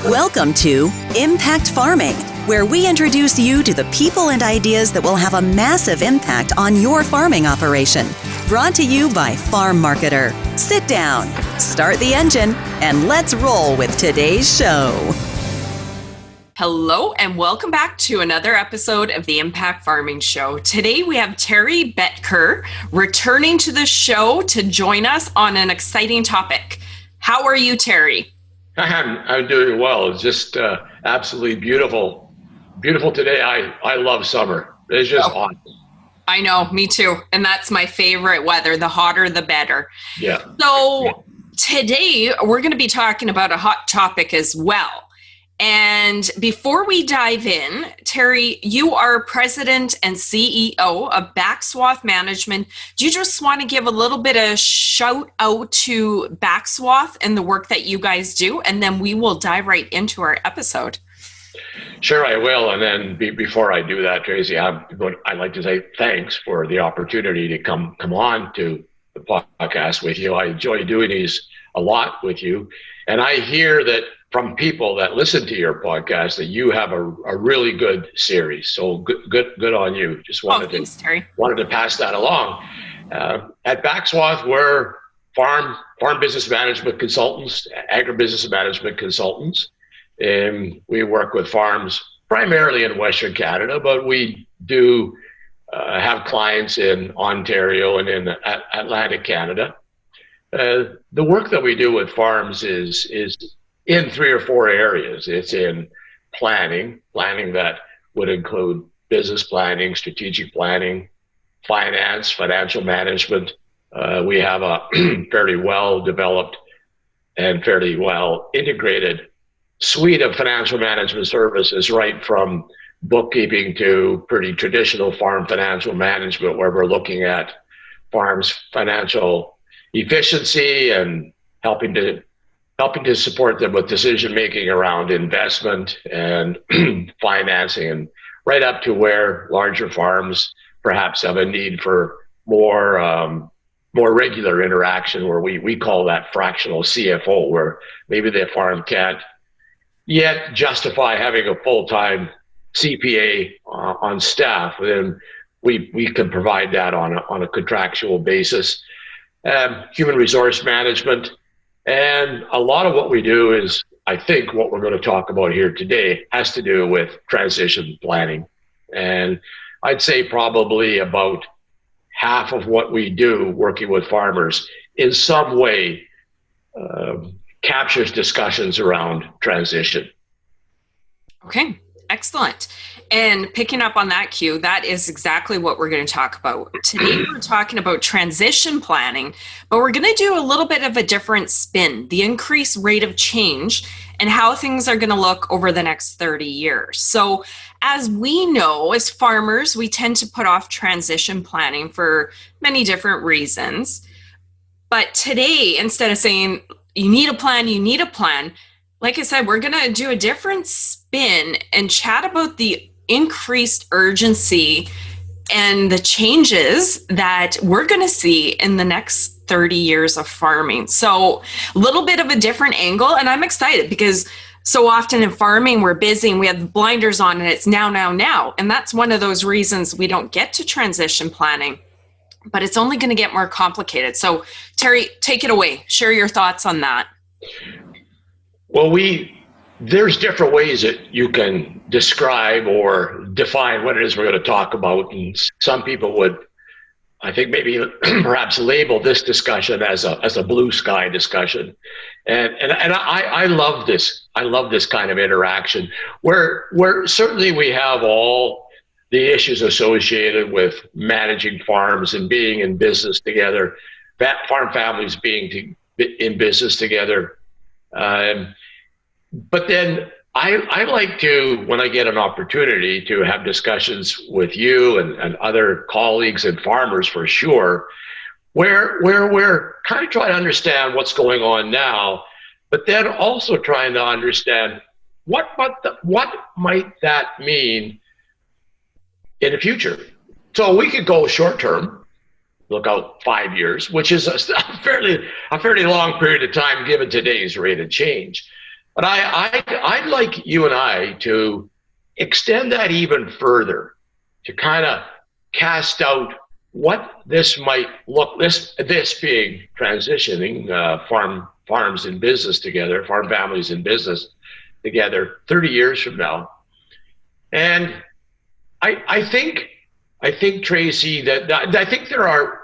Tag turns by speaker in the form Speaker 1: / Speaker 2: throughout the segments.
Speaker 1: Welcome to Impact Farming, where we introduce you to the people and ideas that will have a massive impact on your farming operation. Brought to you by Farm Marketer. Sit down, start the engine, and let's roll with today's show.
Speaker 2: Hello and welcome back to another episode of the Impact Farming Show. Today we have Terry Betker returning to the show to join us on an exciting topic. How are you, Terry?
Speaker 3: I'm doing well. It's just absolutely beautiful. Beautiful today. I love summer. It's just hot.
Speaker 2: I know, me too. And that's my favorite weather. The hotter, the better.
Speaker 3: Yeah.
Speaker 2: So today we're going to be talking about a hot topic as well. And before we dive in, Terry, you are president and CEO of Backswath Management. Do you just want to give a little bit of shout out to Backswath and the work that you guys do? And then we will dive right into our episode.
Speaker 3: Sure, I will. And then before I do that, Tracy, I'd like to say thanks for the opportunity to come on to the podcast with you. I enjoy doing these a lot with you. And I hear that from people that listen to your podcast that you have a really good series. So good on you. Just wanted to pass that along. At Backswath, we're farm business management consultants, agribusiness management consultants. And we work with farms primarily in Western Canada, but we do have clients in Ontario and in Atlantic Canada. The work that we do with farms is in 3 or 4 areas. It's in planning that would include business planning, strategic planning, finance, financial management. We have a fairly well developed and fairly well integrated suite of financial management services, right from bookkeeping to pretty traditional farm financial management, where we're looking at farms' financial efficiency and helping to support them with decision making around investment and financing, and right up to where larger farms perhaps have a need for more regular interaction, where we call that fractional CFO, where maybe the farm can't yet justify having a full-time CPA on staff. Then we can provide that on a contractual basis. Human resource management. And a lot of what we do is, I think what we're going to talk about here today has to do with transition planning. And I'd say probably about half of what we do working with farmers in some way captures discussions around transition.
Speaker 2: Okay, excellent. And picking up on that cue, that is exactly what we're going to talk about. Today we're talking about transition planning, but we're going to do a little bit of a different spin, the increased rate of change and how things are going to look over the next 30 years. So as we know, as farmers, we tend to put off transition planning for many different reasons. But today, instead of saying, you need a plan, like I said, we're going to do a different spin and chat about the increased urgency and the changes that we're going to see in the next 30 years of farming. So a little bit of a different angle, and I'm excited because so often in farming we're busy and we have blinders on and it's now. And that's one of those reasons we don't get to transition planning, but it's only going to get more complicated. So Terry, take it away. Share your thoughts on that.
Speaker 3: Well, there's different ways that you can describe or define what it is we're going to talk about. And some people would, I think, maybe perhaps label this discussion as a blue sky discussion. And I love this. I love this kind of interaction where certainly we have all the issues associated with managing farms and being in business together, farm families being in business together. But then I like to, when I get an opportunity to have discussions with you and other colleagues and farmers for sure, where we're kind of trying to understand what's going on now, but then also trying to understand what might that mean in the future. So we could go short term, look out 5 years, which is a fairly long period of time given today's rate of change. But I'd like you and I to extend that even further, to kind of cast out what this might look, this being transitioning farms in business together, farm families in business together 30 years from now. And I think, Tracy, that I think there are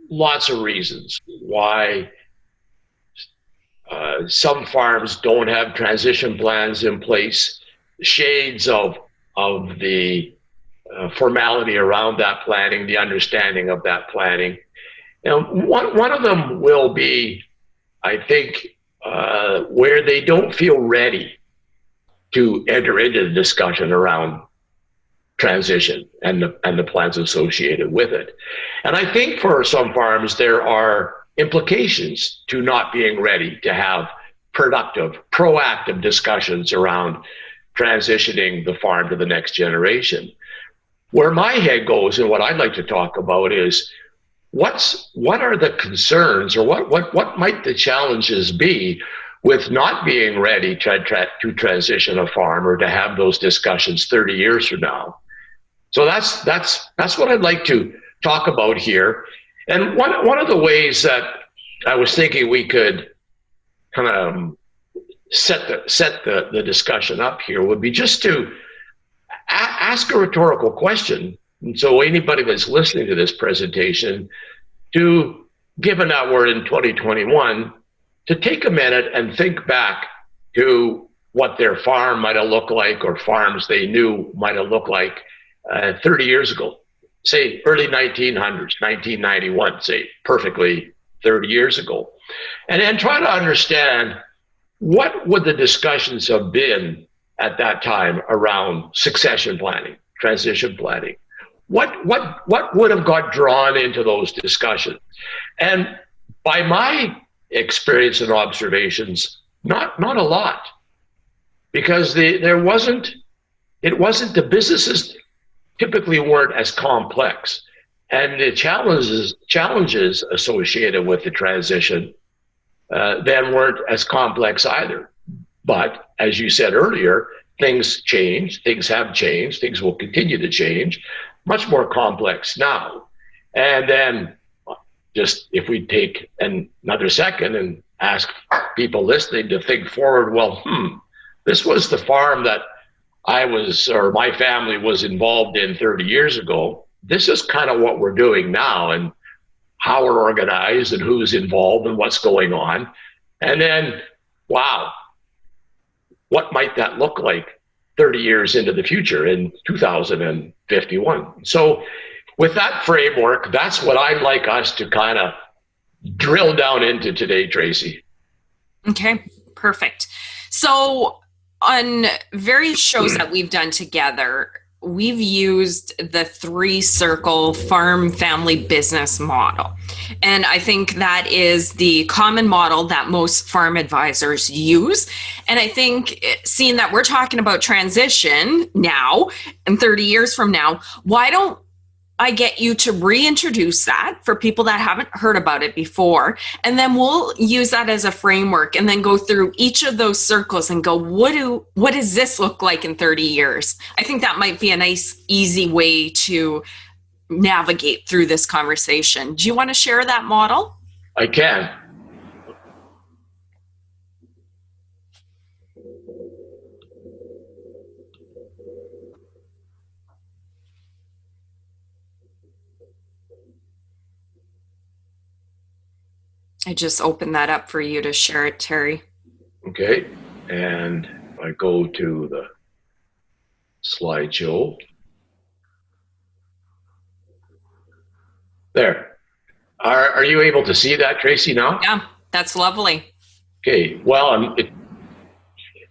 Speaker 3: lots of reasons why some farms don't have transition plans in place, shades of the formality around that planning, the understanding of that planning. One of them will be, I think, where they don't feel ready to enter into the discussion around transition and the plans associated with it. And I think for some farms, there are implications to not being ready to have productive, proactive discussions around transitioning the farm to the next generation. Where my head goes and what I'd like to talk about is what are the concerns, or what might the challenges be with not being ready to transition a farm or to have those discussions 30 years from now. So that's what I'd like to talk about here. And one of the ways that I was thinking we could kind of set the discussion up here would be just to ask a rhetorical question. And so anybody that's listening to this presentation, given that we're in 2021, to take a minute and think back to what their farm might have looked like, or farms they knew might have looked like 30 years ago, say early 1900s, 1991, say perfectly 30 years ago. And then try to understand what would the discussions have been at that time around succession planning, transition planning. What would have got drawn into those discussions? And by my experience and observations, not a lot, because the businesses typically weren't as complex, and the challenges associated with the transition then weren't as complex either. But as you said earlier, things change, things have changed, things will continue to change, much more complex now. And then just if we take another second and ask people listening to think forward, well, this was the farm that my family was involved in 30 years ago. This is kind of what we're doing now, and how we're organized and who's involved and what's going on. And then, wow, what might that look like 30 years into the future in 2051? So with that framework, that's what I'd like us to kind of drill down into today, Tracy.
Speaker 2: Okay, perfect. So on various shows that we've done together, we've used the 3-circle farm family business model. And I think that is the common model that most farm advisors use. And I think, seeing that we're talking about transition now and 30 years from now, why don't I get you to reintroduce that for people that haven't heard about it before, and then we'll use that as a framework and then go through each of those circles and go, what does this look like in 30 years? I think that might be a nice, easy way to navigate through this conversation. Do you want to share that model?
Speaker 3: I can.
Speaker 2: I just opened that up for you to share it, Terry.
Speaker 3: Okay, and I go to the slideshow. There. Are you able to see that, Tracy, now?
Speaker 2: Yeah, that's lovely.
Speaker 3: Okay, well,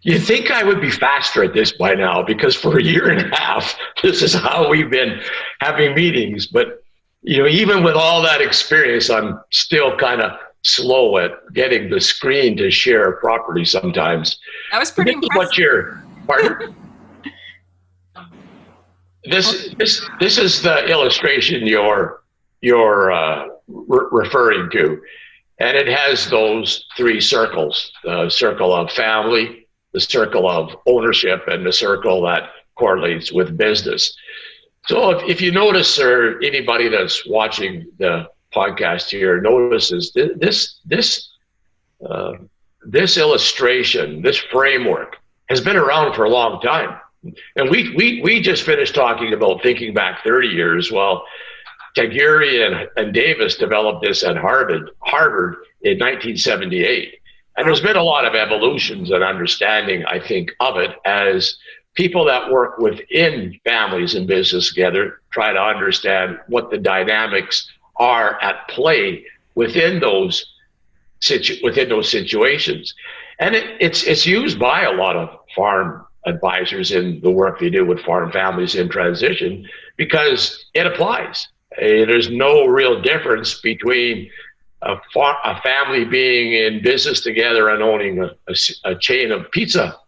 Speaker 3: you'd think I would be faster at this by now, because for a year and a half, this is how we've been having meetings. But, even with all that experience, I'm still kind of slow at getting the screen to share properly sometimes.
Speaker 2: That was pretty impressive.
Speaker 3: Pardon? This is the illustration you're referring to, And it has those three circles: the circle of family, the circle of ownership, and the circle that correlates with business. So if you notice, or anybody that's watching the podcast here notices, this illustration, this framework has been around for a long time. And we just finished talking about thinking back 30 years. Well, Taguiri and Davis developed this at Harvard in 1978. And there's been a lot of evolutions and understanding, I think, of it as people that work within families and business together try to understand what the dynamics are at play within those situations. And it's used by a lot of farm advisors in the work they do with farm families in transition because it applies. There's no real difference between a family being in business together and owning a chain of pizza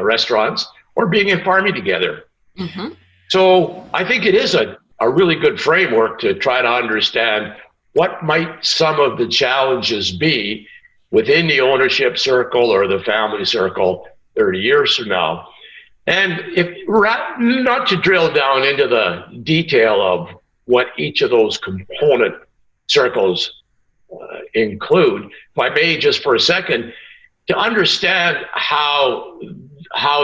Speaker 3: restaurants, or being in farming together. Mm-hmm. So I think it is a really good framework to try to understand what might some of the challenges be within the ownership circle or the family circle 30 years from now. And not to drill down into the detail of what each of those component circles include, if I may just for a second, to understand how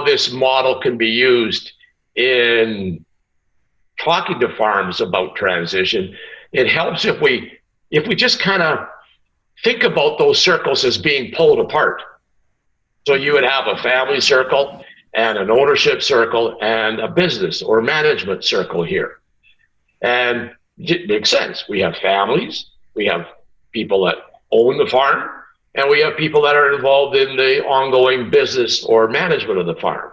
Speaker 3: this model can be used in talking to farms about transition, it helps if we just kind of think about those circles as being pulled apart. So you would have a family circle and an ownership circle and a business or management circle here. And it makes sense. We have families, we have people that own the farm, and we have people that are involved in the ongoing business or management of the farm.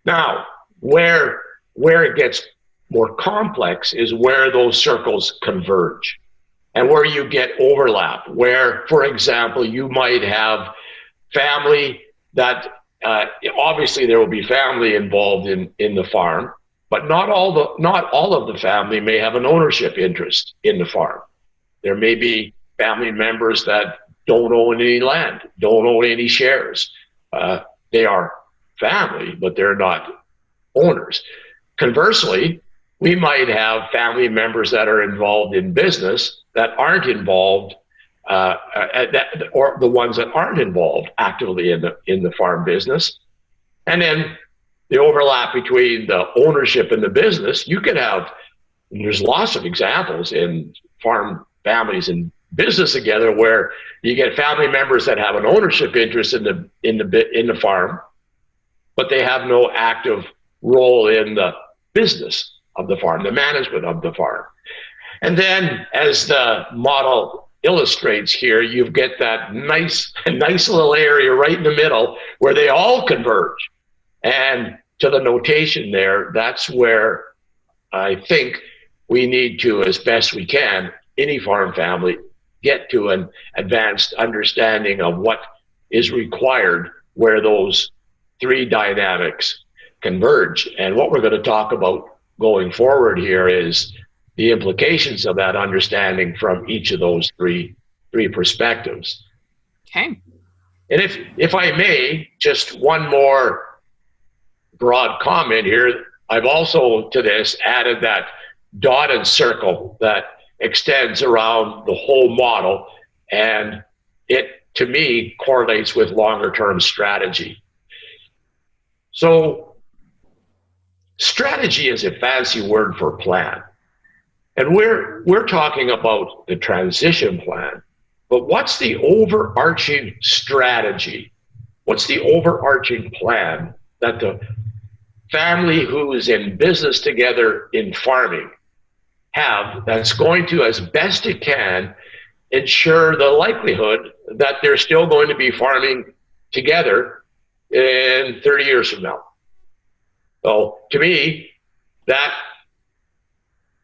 Speaker 3: Now, where it gets more complex is where those circles converge and where you get overlap, where, for example, you might have family that, obviously there will be family involved in the farm, but not all of the family may have an ownership interest in the farm. There may be family members that don't own any land, don't own any shares. They are family, but they're not owners. Conversely, we might have family members that are involved in business that aren't involved, or the ones that aren't involved actively in the farm business. And then the overlap between the ownership and the business, you could have, there's lots of examples in farm families and business together where you get family members that have an ownership interest in the farm, but they have no active role in the business of the farm, the management of the farm. And then, as the model illustrates here, you get that nice little area right in the middle where they all converge. And to the notation there, that's where I think we need to, as best we can, any farm family, get to an advanced understanding of what is required where those three dynamics converge. And what we're going to talk about going forward here is the implications of that understanding from each of those three perspectives.
Speaker 2: Okay.
Speaker 3: And if I may, just one more broad comment here. I've also to this added that dotted circle that extends around the whole model, and it, to me, correlates with longer term strategy. So strategy is a fancy word for plan. And we're talking about the transition plan, but what's the overarching strategy? What's the overarching plan that the family who is in business together in farming have that's going to, as best it can, ensure the likelihood that they're still going to be farming together in 30 years from now? So to me, that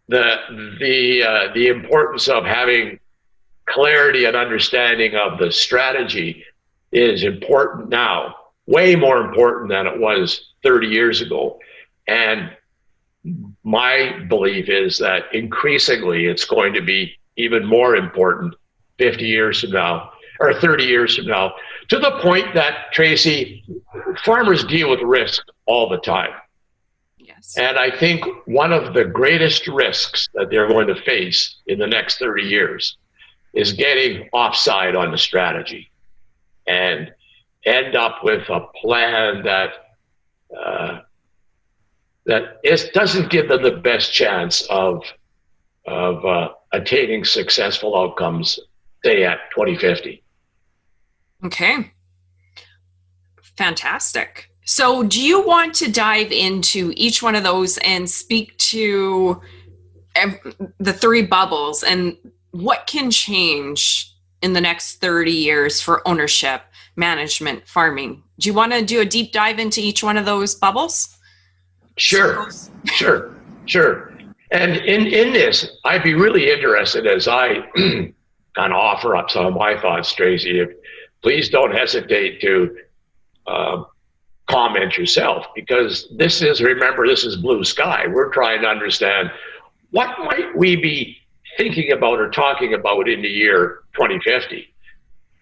Speaker 3: the importance of having clarity and understanding of the strategy is important now, way more important than it was 30 years ago. And my belief is that increasingly it's going to be even more important 50 years from now, or 30 years from now, to the point that, Tracy, farmers deal with risk all the time.
Speaker 2: Yes.
Speaker 3: And I think one of the greatest risks that they're going to face in the next 30 years is getting offside on the strategy and end up with a plan that it doesn't give them the best chance of attaining successful outcomes, say at 2050.
Speaker 2: Okay. Fantastic. So do you want to dive into each one of those and speak to the three bubbles and what can change in the next 30 years for ownership, management, farming? Do you want to do a deep dive into each one of those bubbles?
Speaker 3: Sure. And in this, I'd be really interested as I kind of offer up some of my thoughts, Tracy. Please don't hesitate to comment yourself, because this is blue sky. We're trying to understand what might we be thinking about or talking about in the year 2050.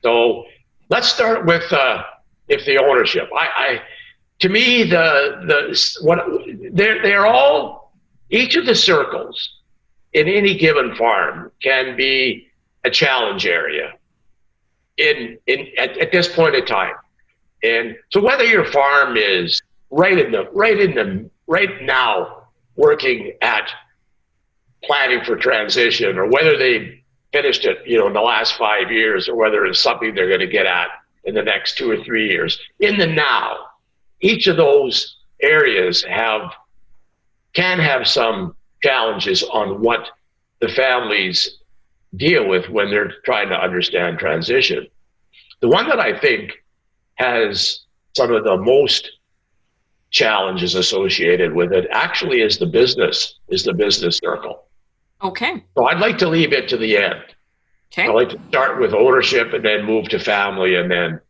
Speaker 3: So let's start with if the ownership. To me, they're all, each of the circles in any given farm can be a challenge area at this point in time. And so whether your farm is right now working at planning for transition, or whether they finished it, in the last 5 years, or whether it's something they're going to get at in the next 2 or 3 years, in the now, each of those areas can have some challenges on what the families deal with when they're trying to understand transition. The one that I think has some of the most challenges associated with it actually is the business circle.
Speaker 2: Okay.
Speaker 3: So I'd like to leave it to the end.
Speaker 2: Okay.
Speaker 3: I'd like to start with ownership and then move to family and then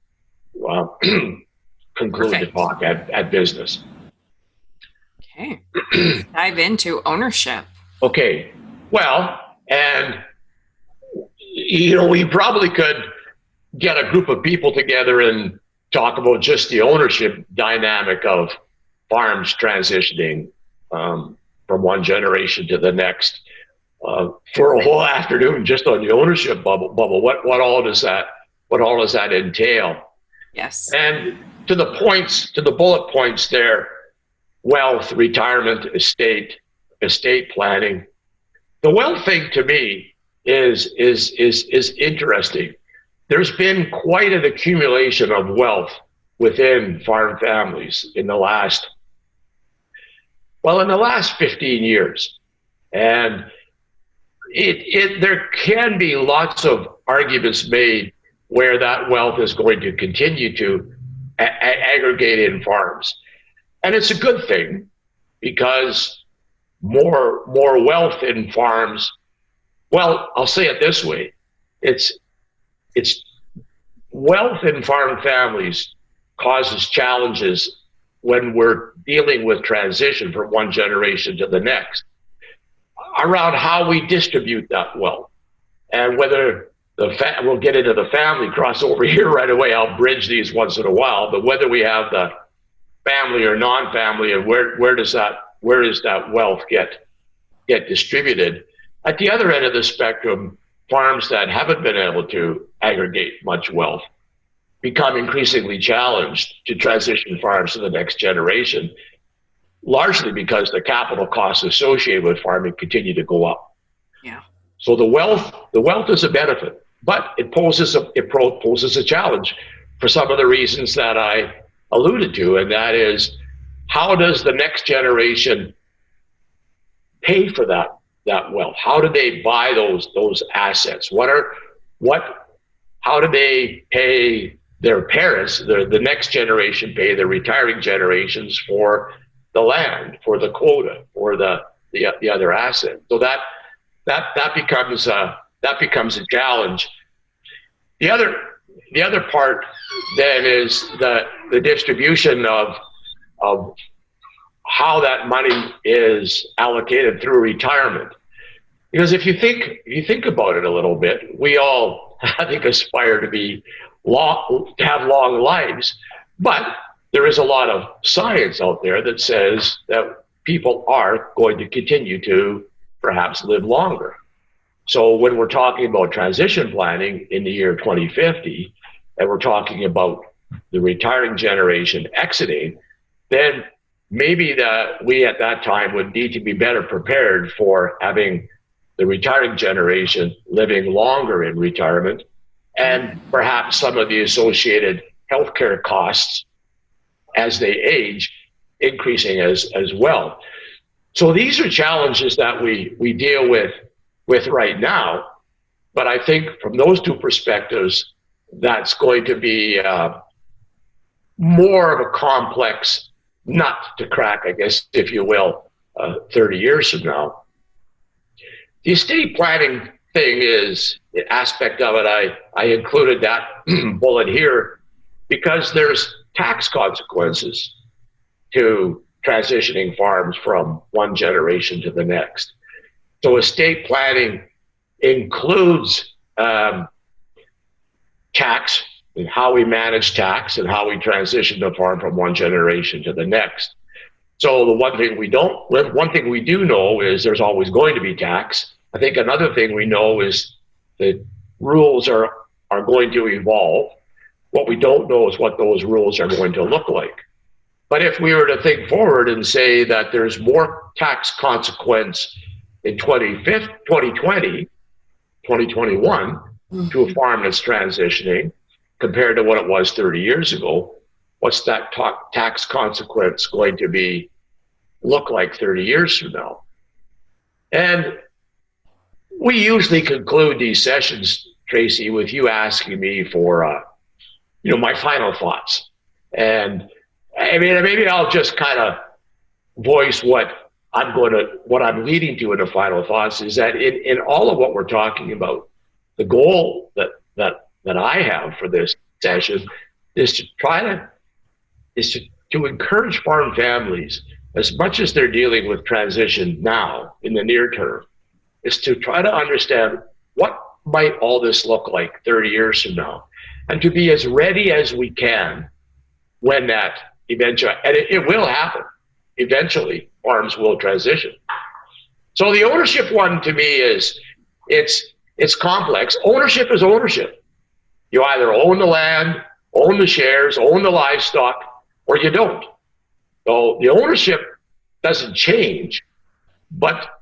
Speaker 3: conclude the talk at business.
Speaker 2: Okay. Dive into ownership.
Speaker 3: Okay. Well, and we probably could get a group of people together and talk about just the ownership dynamic of farms transitioning from one generation to the next for a whole afternoon just on the ownership bubble. What all does that entail?
Speaker 2: Yes.
Speaker 3: And to the bullet points there: wealth, retirement, estate planning. The wealth thing to me is interesting. There's been quite an accumulation of wealth within farm families in the last 15 years. And there can be lots of arguments made where that wealth is going to continue to aggregate in farms. And it's a good thing, because more wealth in farms, well, I'll say it this way, it's wealth in farm families causes challenges when we're dealing with transition from one generation to the next around how we distribute that wealth, and whether we'll get into the family crossover here right away. I'll bridge these once in a while, but whether we have the family or non-family, and where does that wealth get distributed? At the other end of the spectrum, farms that haven't been able to aggregate much wealth become increasingly challenged to transition farms to the next generation, largely because the capital costs associated with farming continue to go up.
Speaker 2: Yeah.
Speaker 3: So the wealth is a benefit, but it poses a challenge for some of the reasons that I alluded to, and that is, how does the next generation pay for that wealth? How do they buy those assets? How do they pay their parents, the next generation, pay the retiring generations for the land, for the quota, for the other asset? So that becomes a challenge. The other part then is the distribution of how that money is allocated through retirement. Because if you think about it a little bit, we all I think, aspire to have long lives. But there is a lot of science out there that says that people are going to continue to perhaps live longer. So when we're talking about transition planning in the year 2050, and we're talking about the retiring generation exiting, then maybe we at that time would need to be better prepared for having the retiring generation living longer in retirement, and perhaps some of the associated healthcare costs as they age increasing as well. So these are challenges that we deal with right now. But I think from those two perspectives, that's going to be more of a complex nut to crack, I guess, if you will, 30 years from now. The estate planning thing is the aspect of it. I included that bullet here because there's tax consequences to transitioning farms from one generation to the next. So estate planning includes tax and how we manage tax and how we transition the farm from one generation to the next. So the one thing we do know is there's always going to be tax. I think another thing we know is that rules are going to evolve. What we don't know is what those rules are going to look like. But if we were to think forward and say that there's more tax consequence in 2020, 2021 to a farm that's transitioning compared to what it was 30 years ago, what's that tax consequence going to look like 30 years from now? And we usually conclude these sessions, Tracy, with you asking me for my final thoughts. And I mean, maybe I'll just kind of voice what I'm leading to in the final thoughts is that in all of what we're talking about, the goal that I have for this session is to encourage farm families, as much as they're dealing with transition now in the near term, is to try to understand what might all this look like 30 years from now, and to be as ready as we can when that eventually, and it will happen, eventually farms will transition. So the ownership one to me is, it's complex. Ownership is ownership. You either own the land, own the shares, own the livestock, or you don't. So the ownership doesn't change, but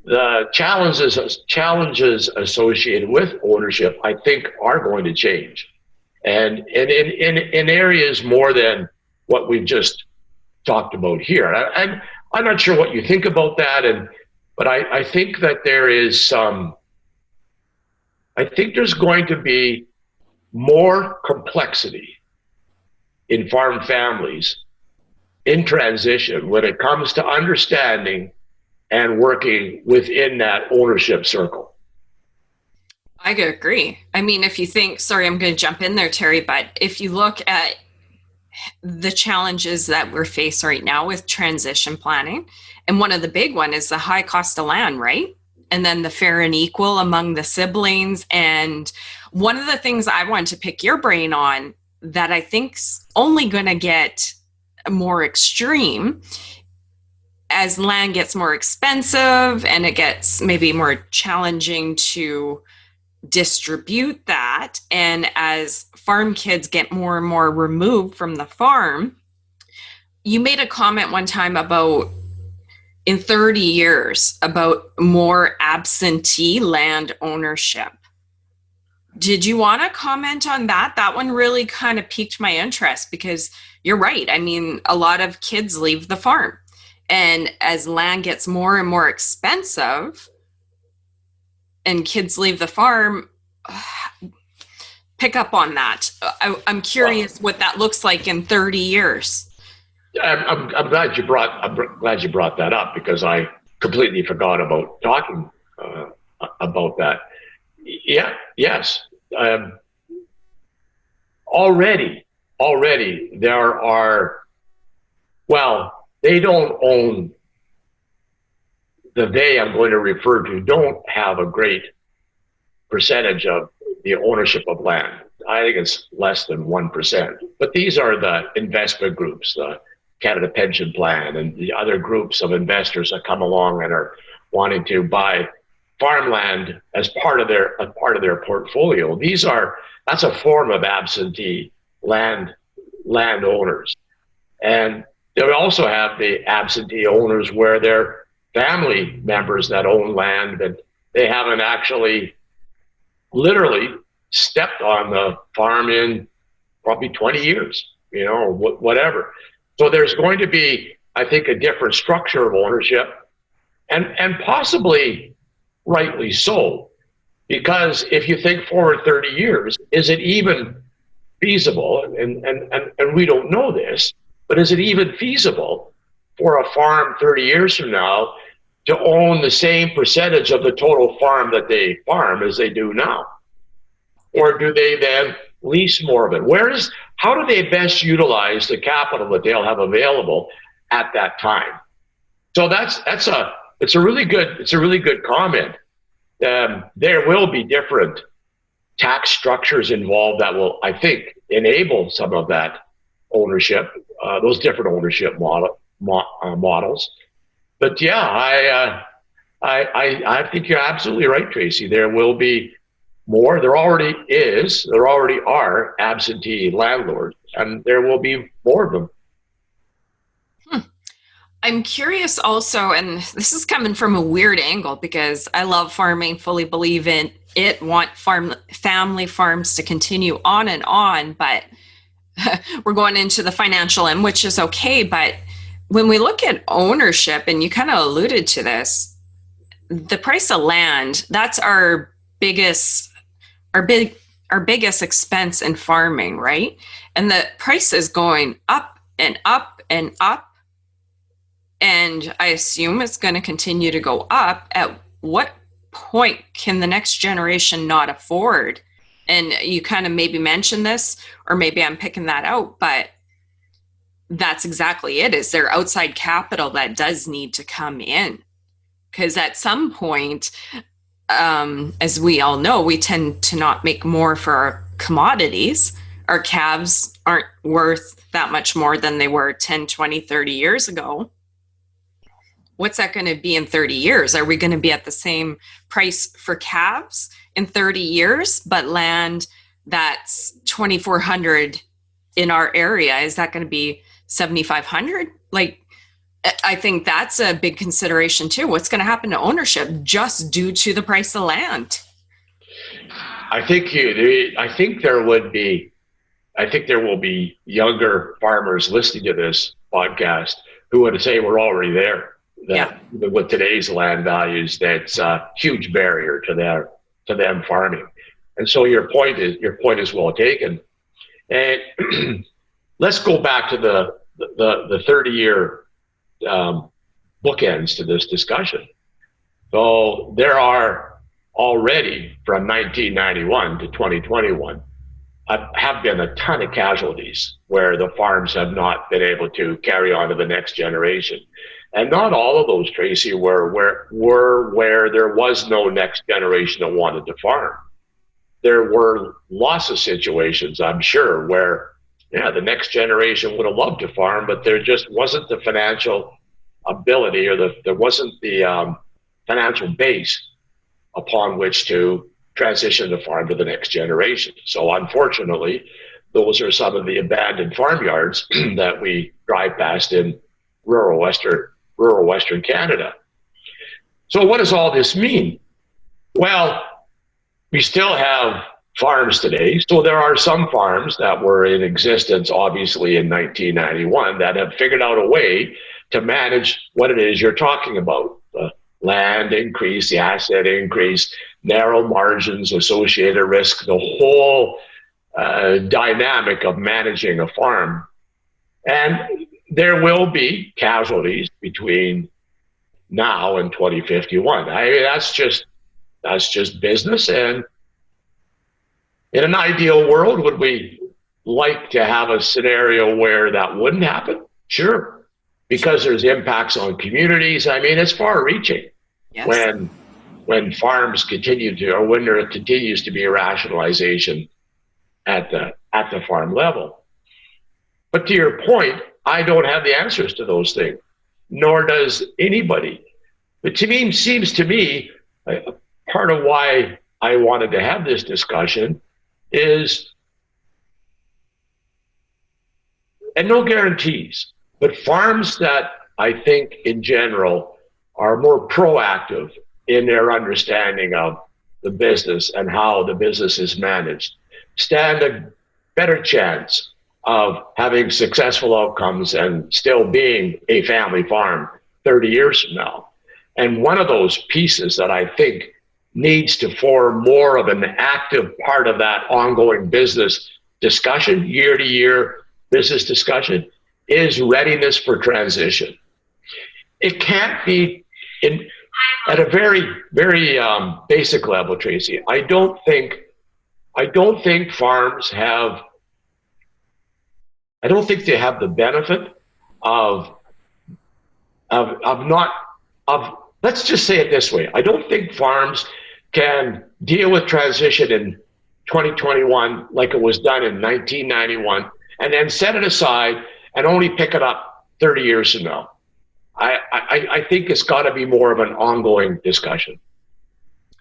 Speaker 3: the challenges associated with ownership, I think, are going to change. And in areas more than what we've just talked about here. I'm not sure what you think about that, but I think that there's going to be more complexity in farm families in transition when it comes to understanding and working within that ownership circle.
Speaker 2: I could agree. I mean, if you think, sorry, I'm going to jump in there, Terry, but if you look at the challenges that we're faced right now with transition planning, and one of the big one is the high cost of land, right? And then the fair and equal among the siblings. And one of the things I want to pick your brain on that I think's only going to get more extreme as land gets more expensive and it gets maybe more challenging to distribute that. And as farm kids get more and more removed from the farm, you made a comment one time about in 30 years about more absentee land ownership. Did you want to comment on that? That one really kind of piqued my interest because you're right. I mean, a lot of kids leave the farm. And as land gets more and more expensive and kids leave the farm, pick up on that. I'm curious what that looks like in 30 years.
Speaker 3: I'm glad you brought that up because I completely forgot about talking about that. Yeah, yes. Already there are, they don't own, I'm going to refer to, don't have a great percentage of the ownership of land. I think it's less than 1%. But these are the investment groups, the Canada Pension Plan and the other groups of investors that come along and are wanting to buy farmland as part of their portfolio. That's a form of absentee landowners. And they also have the absentee owners where they're family members that own land, but they haven't actually literally stepped on the farm in probably 20 years, or whatever. So there's going to be, I think, a different structure of ownership, and possibly rightly so, because if you think forward 30 years, is it even feasible, and we don't know this, but is it even feasible for a farm 30 years from now to own the same percentage of the total farm that they farm as they do now? Or do they then lease more of it? How do they best utilize the capital that they'll have available at that time? So it's a really good comment. There will be different tax structures involved that will, I think, enable some of that ownership, those different ownership models. But yeah, I think you're absolutely right, Tracy. There will be more. There already are absentee landlords, and there will be more of them.
Speaker 2: I'm curious also, and this is coming from a weird angle because I love farming, fully believe in it, want family farms to continue on, but we're going into the financial end, which is okay. But when we look at ownership, and you kind of alluded to this, the price of land, that's our biggest expense in farming, right? And the price is going up and up and up. And I assume it's going to continue to go up. At what point can the next generation not afford? And you kind of maybe mentioned this, or maybe I'm picking that out, but that's exactly it. Is there outside capital that does need to come in? Because at some point, as we all know, we tend to not make more for our commodities. Our calves aren't worth that much more than they were 10, 20, 30 years ago. What's that going to be in 30 years? Are we going to be at the same price for calves in 30 years, but land that's $2,400 in our area, is that going to be $7,500? Like, I think that's a big consideration too. What's going to happen to ownership just due to the price of land?
Speaker 3: I think there will be younger farmers listening to this podcast who would say we're already there. With today's land values, that's a huge barrier to them farming. And so your point is well taken. And let's go back to the 30-year bookends to this discussion. So there are already, from 1991 to 2021, have been a ton of casualties where the farms have not been able to carry on to the next generation. And not all of those, Tracy, were where there was no next generation that wanted to farm. There were lots of situations, I'm sure, where the next generation would have loved to farm, but there just wasn't the financial ability, or there wasn't the financial base upon which to transition the farm to the next generation. So unfortunately, those are some of the abandoned farmyards that we drive past in rural Western Canada. So what does all this mean? Well, we still have farms today. So there are some farms that were in existence, obviously, in 1991 that have figured out a way to manage what it is you're talking about. The land increase, the asset increase, narrow margins, associated risk, the whole dynamic of managing a farm. And there will be casualties between now and 2051. I mean, that's just business. And in an ideal world, would we like to have a scenario where that wouldn't happen? Sure, because there's impacts on communities. I mean, it's far-reaching.
Speaker 2: Yes.
Speaker 3: when farms continue to, or when there continues to be a rationalization at the farm level. But to your point, I don't have the answers to those things, nor does anybody. But to me, seems to me, part of why I wanted to have this discussion is, and no guarantees, but farms that I think in general are more proactive in their understanding of the business and how the business is managed stand a better chance of having successful outcomes and still being a family farm 30 years from now. And one of those pieces that I think needs to form more of an active part of that ongoing business discussion, year to year business discussion, is readiness for transition. It can't be at a very, very basic level, Tracy. I don't think farms have. I don't think they have the benefit of. Let's just say it this way. I don't think farms can deal with transition in 2021 like it was done in 1991, and then set it aside and only pick it up 30 years from now. I think it's got to be more of an ongoing discussion.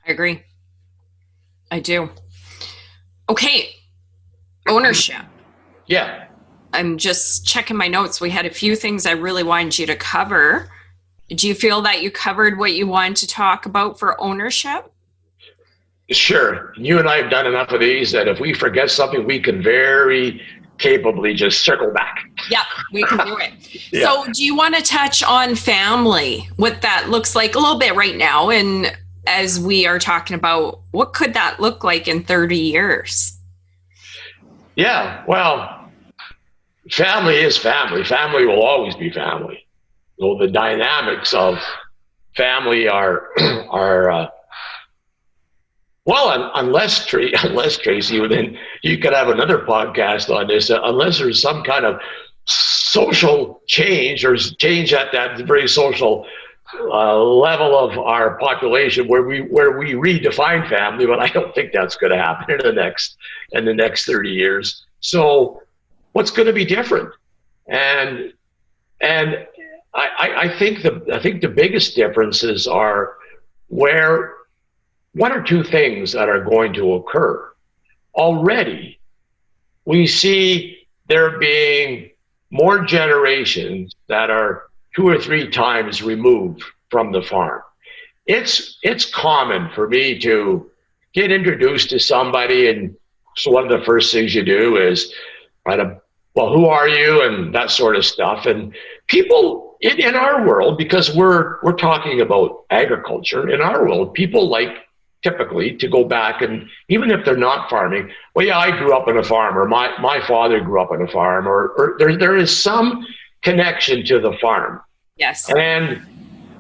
Speaker 2: I agree. I do. Okay. Ownership.
Speaker 3: Yeah.
Speaker 2: I'm just checking my notes. We had a few things I really wanted you to cover. Do you feel that you covered what you wanted to talk about for ownership?
Speaker 3: Sure. You and I have done enough of these that if we forget something, we can very capably just circle back.
Speaker 2: Yep, we can do it.
Speaker 3: Yeah.
Speaker 2: So do you want to touch on family, what that looks like a little bit right now? And as we are talking about, what could that look like in 30 years?
Speaker 3: Yeah, well, family is family. Family will always be family. So the dynamics of family are well, unless Tracy, then you could have another podcast on this. Unless there's some kind of social change or change at that very social level of our population where we redefine family, but I don't think that's going to happen in the next 30 years. So, what's going to be different? And I think the biggest differences are where one or two things that are going to occur. Already, we see there being more generations that are 2 or 3 times removed from the farm. It's common for me to get introduced to somebody, and so one of the first things you do is well, who are you, and that sort of stuff. And people in our world, because we're talking about agriculture, in our world, people like typically to go back, and even if they're not farming, well, yeah, I grew up on a farm, or my father grew up on a farm, or there is some connection to the farm.
Speaker 2: Yes.
Speaker 3: And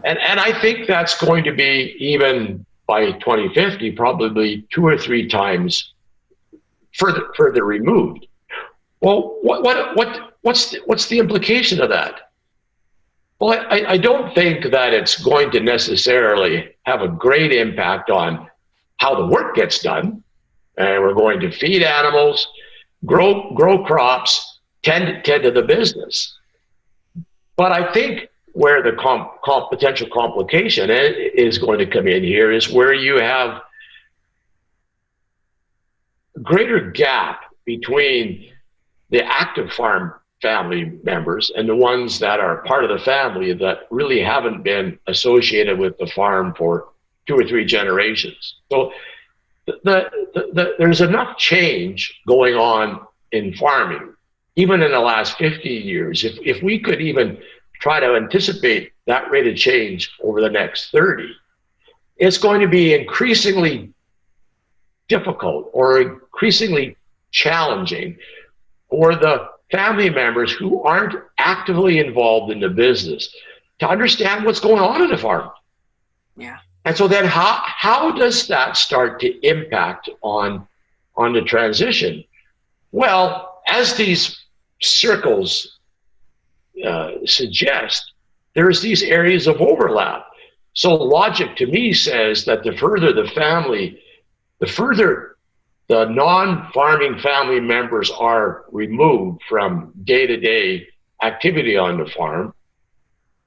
Speaker 3: I think that's going to be, even by 2050, probably 2 or 3 times further removed. Well, what's the implication of that? Well, I don't think that it's going to necessarily have a great impact on how the work gets done. And we're going to feed animals, grow crops, tend to the business. But I think where the potential complication is going to come in here is where you have a greater gap between the active farm family members and the ones that are part of the family that really haven't been associated with the farm for 2 or 3 generations. So there's enough change going on in farming, even in the last 50 years. If we could even try to anticipate that rate of change over the next 30, it's going to be increasingly difficult or increasingly challenging for the family members who aren't actively involved in the business to understand what's going on in the farm.
Speaker 2: Yeah.
Speaker 3: And so then how does that start to impact on the transition? Well, as these circles suggest, there's these areas of overlap. So logic to me says that the further the non-farming family members are removed from day-to-day activity on the farm,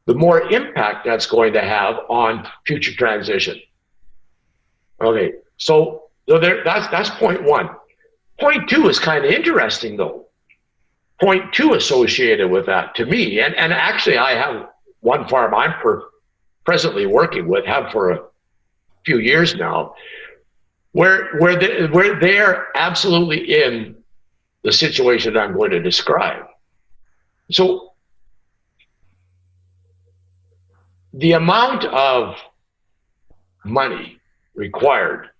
Speaker 3: the more impact that's going to have on future transition. Okay, so that's point one. Point two is kind of interesting, though. Point two associated with that to me, and actually I have one farm I'm presently working with, have for a few years now, where they're absolutely in the situation I'm going to describe. So the amount of money required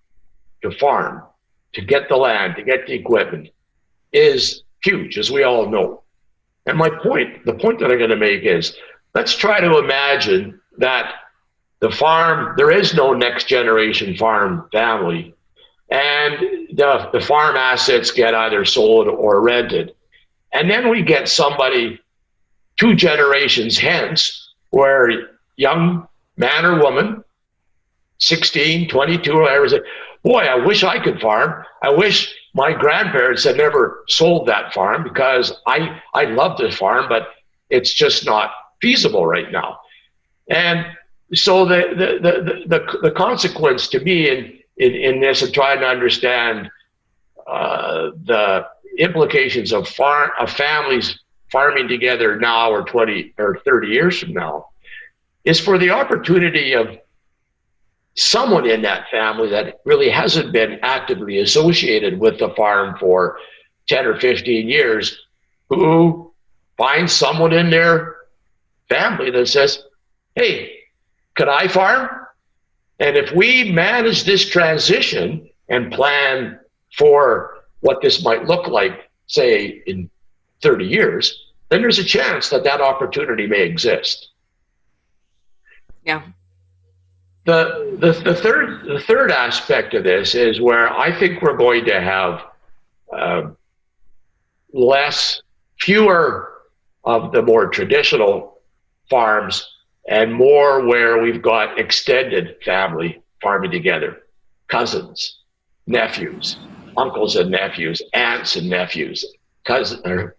Speaker 3: to farm, to get the land, to get the equipment, is huge, as we all know. And the point that I'm going to make is, let's try to imagine that the farm, there is no next generation farm family, and the farm assets get either sold or rented. And then we get somebody 2 generations hence, where young man or woman, 16, 22, or whatever, say, boy, I wish I could farm. I wish my grandparents had never sold that farm, because I love this farm, but it's just not feasible right now. And so the consequence to me in this, of trying to understand the implications of families farming together now or 20 or 30 years from now, is for the opportunity of someone in that family that really hasn't been actively associated with the farm for 10 or 15 years, who finds someone in their family that says, hey, could I farm? And if we manage this transition and plan for what this might look like, say, in 30 years, then there's a chance that opportunity may exist.
Speaker 2: Yeah.
Speaker 3: The third aspect of this is where I think we're going to have fewer of the more traditional farms, and more where we've got extended family farming together, cousins, nephews, uncles and nephews, aunts and nephews,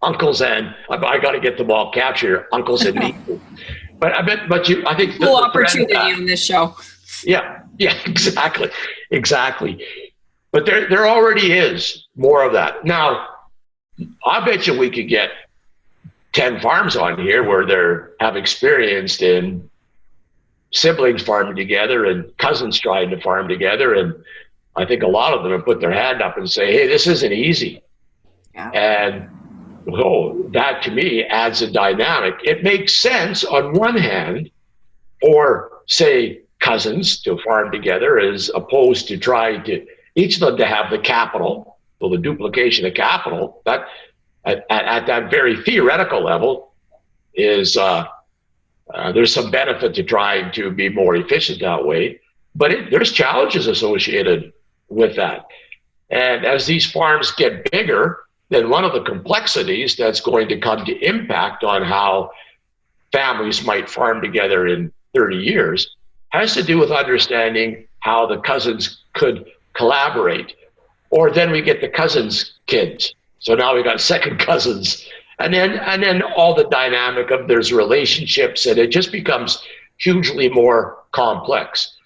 Speaker 3: uncles and, I got to get them all captured, uncles and nieces. But I think
Speaker 2: cool opportunity on this show.
Speaker 3: Yeah, exactly. But there already is more of that. Now, I bet you we could get 10 farms on here where they have experienced in siblings farming together and cousins trying to farm together. And I think a lot of them have put their hand up and say, hey, this isn't easy. Yeah. And that to me adds a dynamic. It makes sense on one hand for, say, cousins to farm together, as opposed to trying to each of them to have the capital, so the duplication of capital, that at that very theoretical level is there's some benefit to trying to be more efficient that way, but there's challenges associated with that. And as these farms get bigger, then one of the complexities that's going to come to impact on how families might farm together in 30 years has to do with understanding how the cousins could collaborate. Or then we get the cousins' kids. So now we got second cousins, and then all the dynamic of there's relationships, and it just becomes hugely more complex.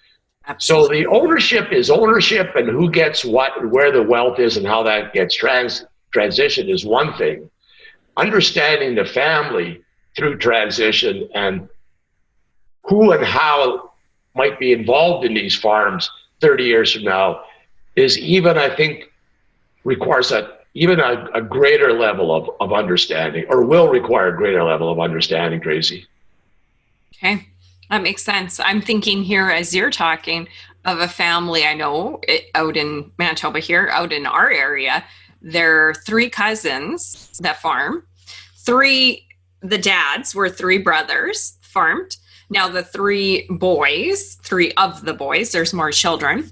Speaker 3: Absolutely. So the ownership is ownership, and who gets what, where the wealth is, and how that gets transitioned is one thing. Understanding the family through transition and who and how might be involved in these farms 30 years from now is even, I think, requires a greater level of understanding, or will require a greater level of understanding, Tracy.
Speaker 2: Okay, that makes sense. I'm thinking here as you're talking of a family I know out in Manitoba here, out in our area. There are 3 cousins that farm. The dads were 3 brothers farmed. Now the 3 of the boys, there's more children,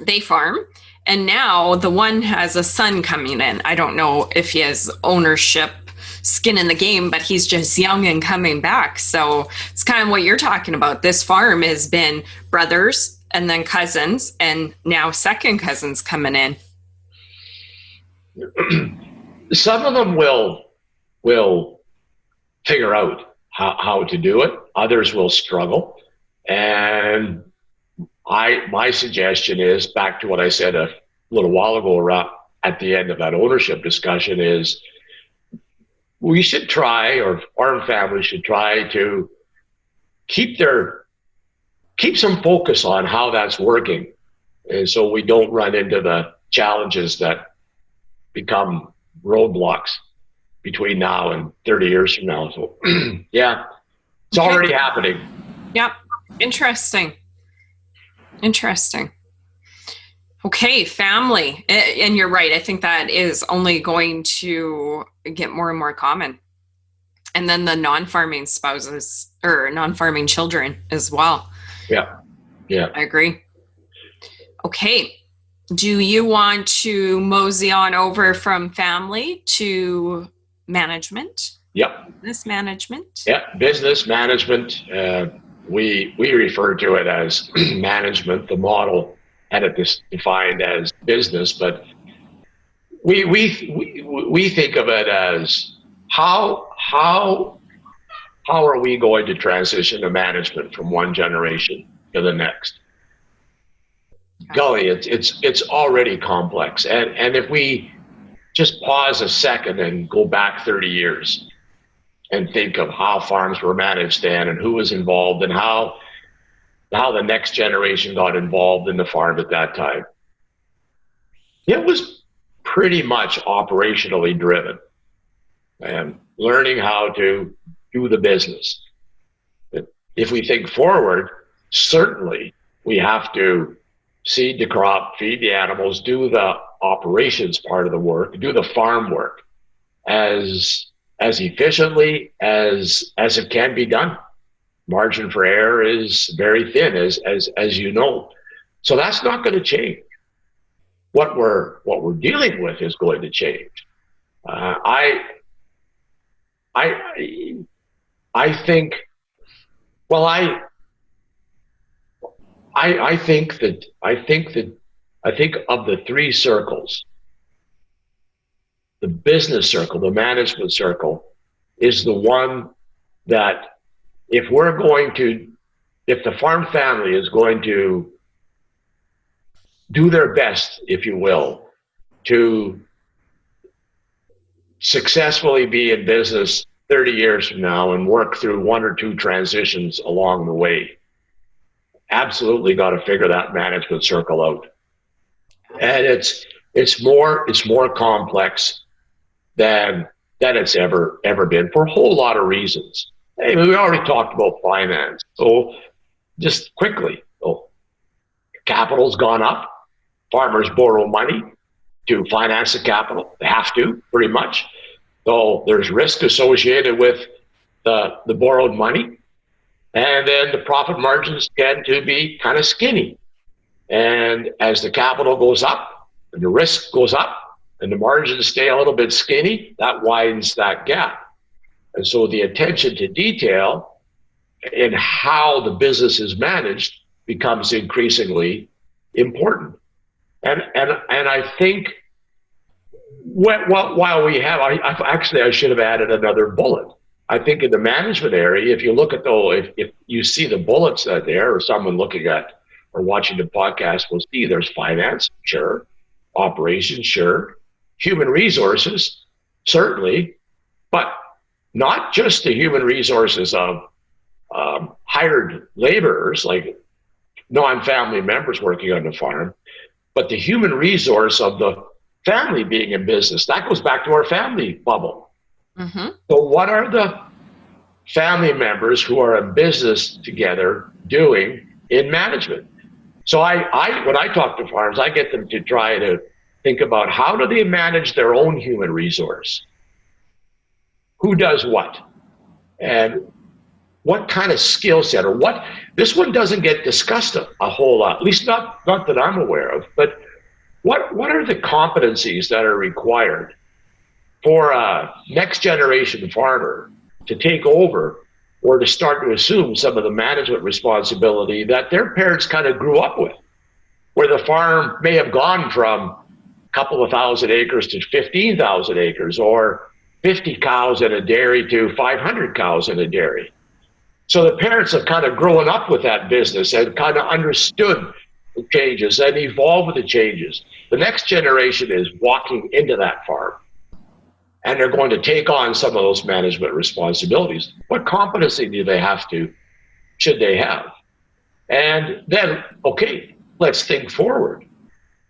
Speaker 2: they farm. And now the one has a son coming in. I don't know if he has ownership skin in the game, but he's just young and coming back. So it's kind of what you're talking about. This farm has been brothers and then cousins, and now second cousins coming in.
Speaker 3: Some of them will figure out how to do it. Others will struggle. And my suggestion is, back to what I said a little while ago at the end of that ownership discussion, is we should try, or farm families should try to keep some focus on how that's working. And so we don't run into the challenges that become roadblocks between now and 30 years from now. So yeah, it's already happening.
Speaker 2: Yep. Interesting. Okay, family. And you're right. I think that is only going to get more and more common. And then the non-farming spouses or non-farming children as well.
Speaker 3: Yeah.
Speaker 2: I agree. Okay. Do you want to mosey on over from family to management?
Speaker 3: Yep.
Speaker 2: Business management?
Speaker 3: Yeah, business management. We refer to it as management. The model had it defined as business, but we think of it as how are we going to transition to management from one generation to the next? Golly, it's already complex. And if we just pause a second and go back 30 years and think of how farms were managed then and who was involved and how the next generation got involved in the farm at that time, it was pretty much operationally driven and learning how to do the business. If we think forward, certainly we have to seed the crop, feed the animals, do the operations part of the work, do the farm work as efficiently as it can be done. Margin for error is very thin, as you know. So that's not going to change. What we're dealing with is going to change. I think. Well, I think of the three circles, the business circle, the management circle, is the one that if the farm family is going to do their best, if you will, to successfully be in business 30 years from now and work through one or two transitions along the way, absolutely got to figure that management circle out. And it's more complex than it's ever been, for a whole lot of reasons. Hey, we already talked about finance. So just quickly, capital's gone up. Farmers borrow money to finance the capital. They have to, pretty much. So there's risk associated with the borrowed money. And then the profit margins tend to be kind of skinny. And as the capital goes up and the risk goes up and the margins stay a little bit skinny, that widens that gap. And so the attention to detail in how the business is managed becomes increasingly important. And I think while we have, I should have added another bullet. I think in the management area, if you look at if you see the bullets that there, or someone looking at or watching the podcast will see, there's finance, sure, operations, sure, human resources, certainly, but not just the human resources of hired laborers, like non-family members working on the farm, but the human resource of the family being in business. That goes back to our family bubble. Mm-hmm. So what are the family members who are in business together doing in management? So I when I talk to farms, I get them to try to think about how do they manage their own human resource? Who does what? And what kind of skill set, or what? This one doesn't get discussed a whole lot, at least not that I'm aware of, but what are the competencies that are required for a next generation farmer to take over or to start to assume some of the management responsibility that their parents kind of grew up with, where the farm may have gone from a couple of thousand acres to 15,000 acres, or 50 cows in a dairy to 500 cows in a dairy. So the parents have kind of grown up with that business and kind of understood the changes and evolved with the changes. The next generation is walking into that farm, and they're going to take on some of those management responsibilities. What competency should they have? And then, okay, let's think forward.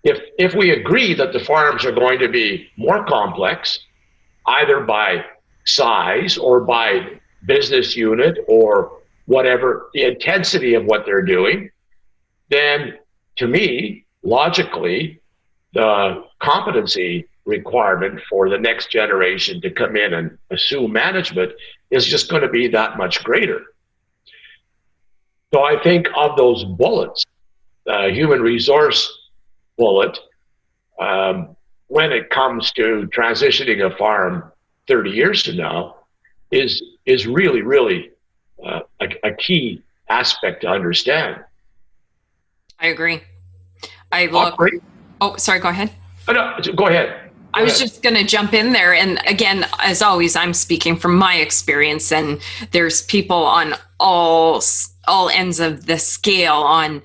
Speaker 3: If we agree that the farms are going to be more complex, either by size or by business unit or whatever, the intensity of what they're doing, then to me, logically, the competency requirement for the next generation to come in and assume management is just going to be that much greater. So I think of those bullets, human resource bullet, when it comes to transitioning a farm 30 years from now, is really, really a key aspect to understand.
Speaker 2: I agree. Oh, sorry, go ahead.
Speaker 3: No, go ahead.
Speaker 2: I was just going to jump in there. And again, as always, I'm speaking from my experience, and there's people on all ends of the scale on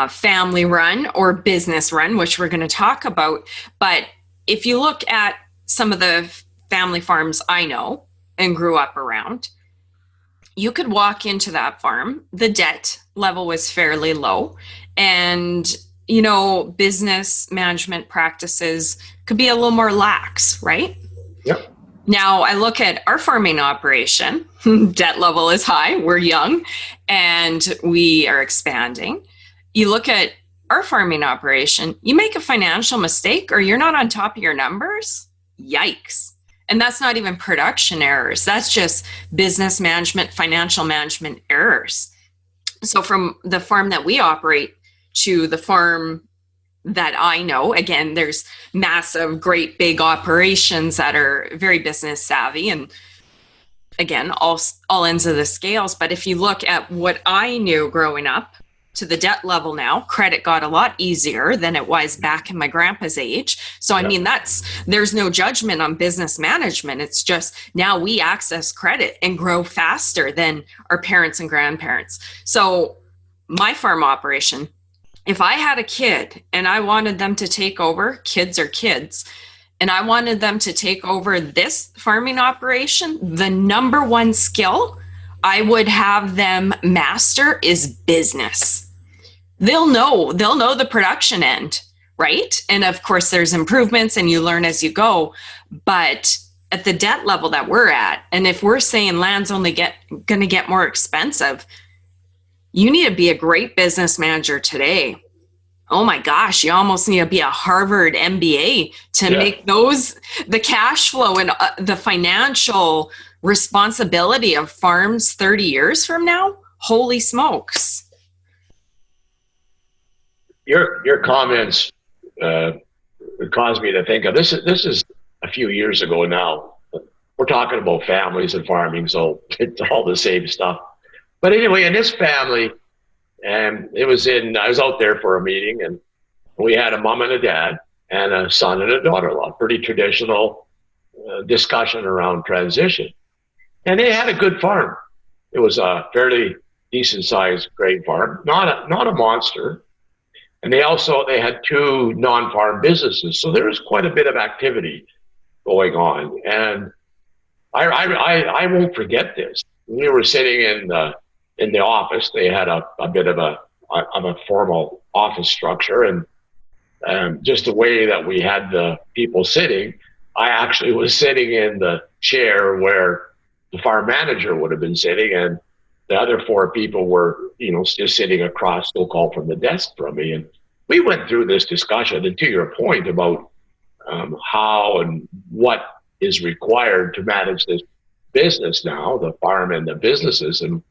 Speaker 2: family run or business run, which we're going to talk about. But if you look at some of the family farms I know and grew up around, you could walk into that farm, the debt level was fairly low, and business management practices could be a little more lax, right?
Speaker 3: Yep.
Speaker 2: Now I look at our farming operation, debt level is high, we're young, and we are expanding. You look at our farming operation, you make a financial mistake or you're not on top of your numbers, yikes. And that's not even production errors. That's just business management, financial management errors. So from the farm that we operate to the farm that I know, again, there's massive, great big operations that are very business savvy, and again, all ends of the scales. But if you look at what I knew growing up to the debt level now, credit got a lot easier than it was back in my grandpa's age. So, I mean, there's no judgment on business management. It's just now we access credit and grow faster than our parents and grandparents. So my farm operation, if I had a kid and I wanted them to take over, kids are kids, and I wanted them to take over this farming operation, the number one skill I would have them master is business. They'll know the production end, right? And of course there's improvements and you learn as you go, but at the debt level that we're at, and if we're saying land's only going to get more expensive, you need to be a great business manager today. Oh my gosh, you almost need to be a Harvard MBA to make the cash flow and the financial responsibility of farms 30 years from now. Holy smokes.
Speaker 3: Your comments caused me to think of this is a few years ago now. We're talking about families and farming, so it's all the same stuff. But anyway, in this family, and I was out there for a meeting, and we had a mom and a dad and a son and a daughter-in-law, pretty traditional discussion around transition. And they had a good farm. It was a fairly decent sized grain farm, not a monster. And they had two non-farm businesses. So there was quite a bit of activity going on. And I won't forget this. We were sitting in the office. They had a bit of a formal office structure, and just the way that we had the people sitting, I actually was sitting in the chair where the farm manager would have been sitting, and the other four people were, just sitting across, so-called, from the desk from me. And we went through this discussion, and to your point about how and what is required to manage this business now, the farm and the businesses, and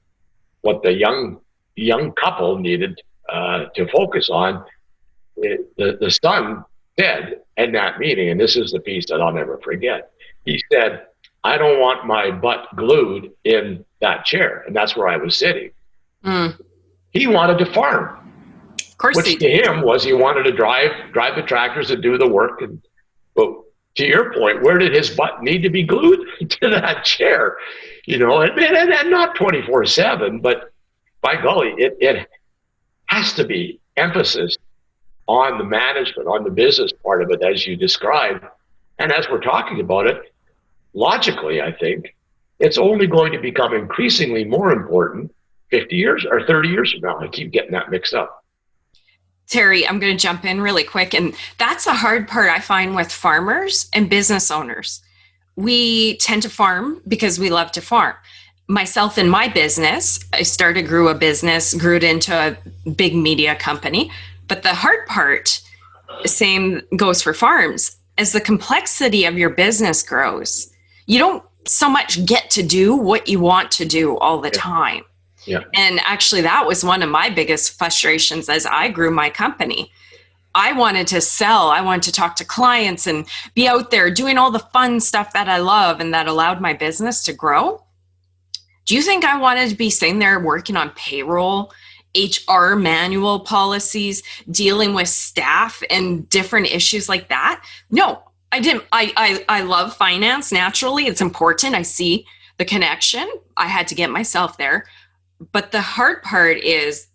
Speaker 3: what the young couple needed to focus on. The son said in that meeting, and this is the piece that I'll never forget, He said, I don't want my butt glued in that chair. And that's where I was sitting.
Speaker 2: Mm.
Speaker 3: He wanted to farm.
Speaker 2: Of course
Speaker 3: Which to him was he wanted to drive the tractors and do the work. But to your point, where did his butt need to be glued to that chair? And not 24/7, but by golly, it has to be emphasis on the management, on the business part of it, as you described. And as we're talking about it, logically, I think it's only going to become increasingly more important 50 years or 30 years from now. I keep getting that mixed up.
Speaker 2: Terry, I'm going to jump in really quick. And that's a hard part I find with farmers and business owners. We tend to farm because we love to farm. Myself in my business, grew a business, grew it into a big media company. But the hard part, same goes for farms, as the complexity of your business grows, you don't so much get to do what you want to do all the time.
Speaker 3: Yeah.
Speaker 2: And actually, that was one of my biggest frustrations as I grew my company. I wanted to sell. I wanted to talk to clients and be out there doing all the fun stuff that I love and that allowed my business to grow. Do you think I wanted to be sitting there working on payroll, HR manual policies, dealing with staff and different issues like that? No, I didn't. I love finance naturally. It's important. I see the connection. I had to get myself there. But the hard part is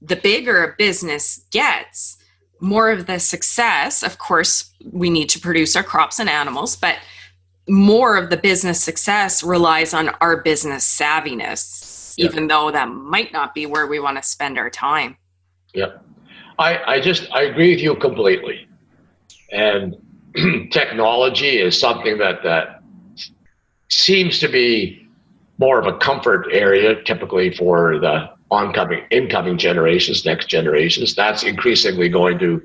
Speaker 2: the bigger a business gets, more of the success, of course, we need to produce our crops and animals, but more of the business success relies on our business savviness, even though that might not be where we want to spend our time.
Speaker 3: Yeah. I agree with you completely. And technology is something that seems to be more of a comfort area, typically for the incoming generations, next generations. That's increasingly going to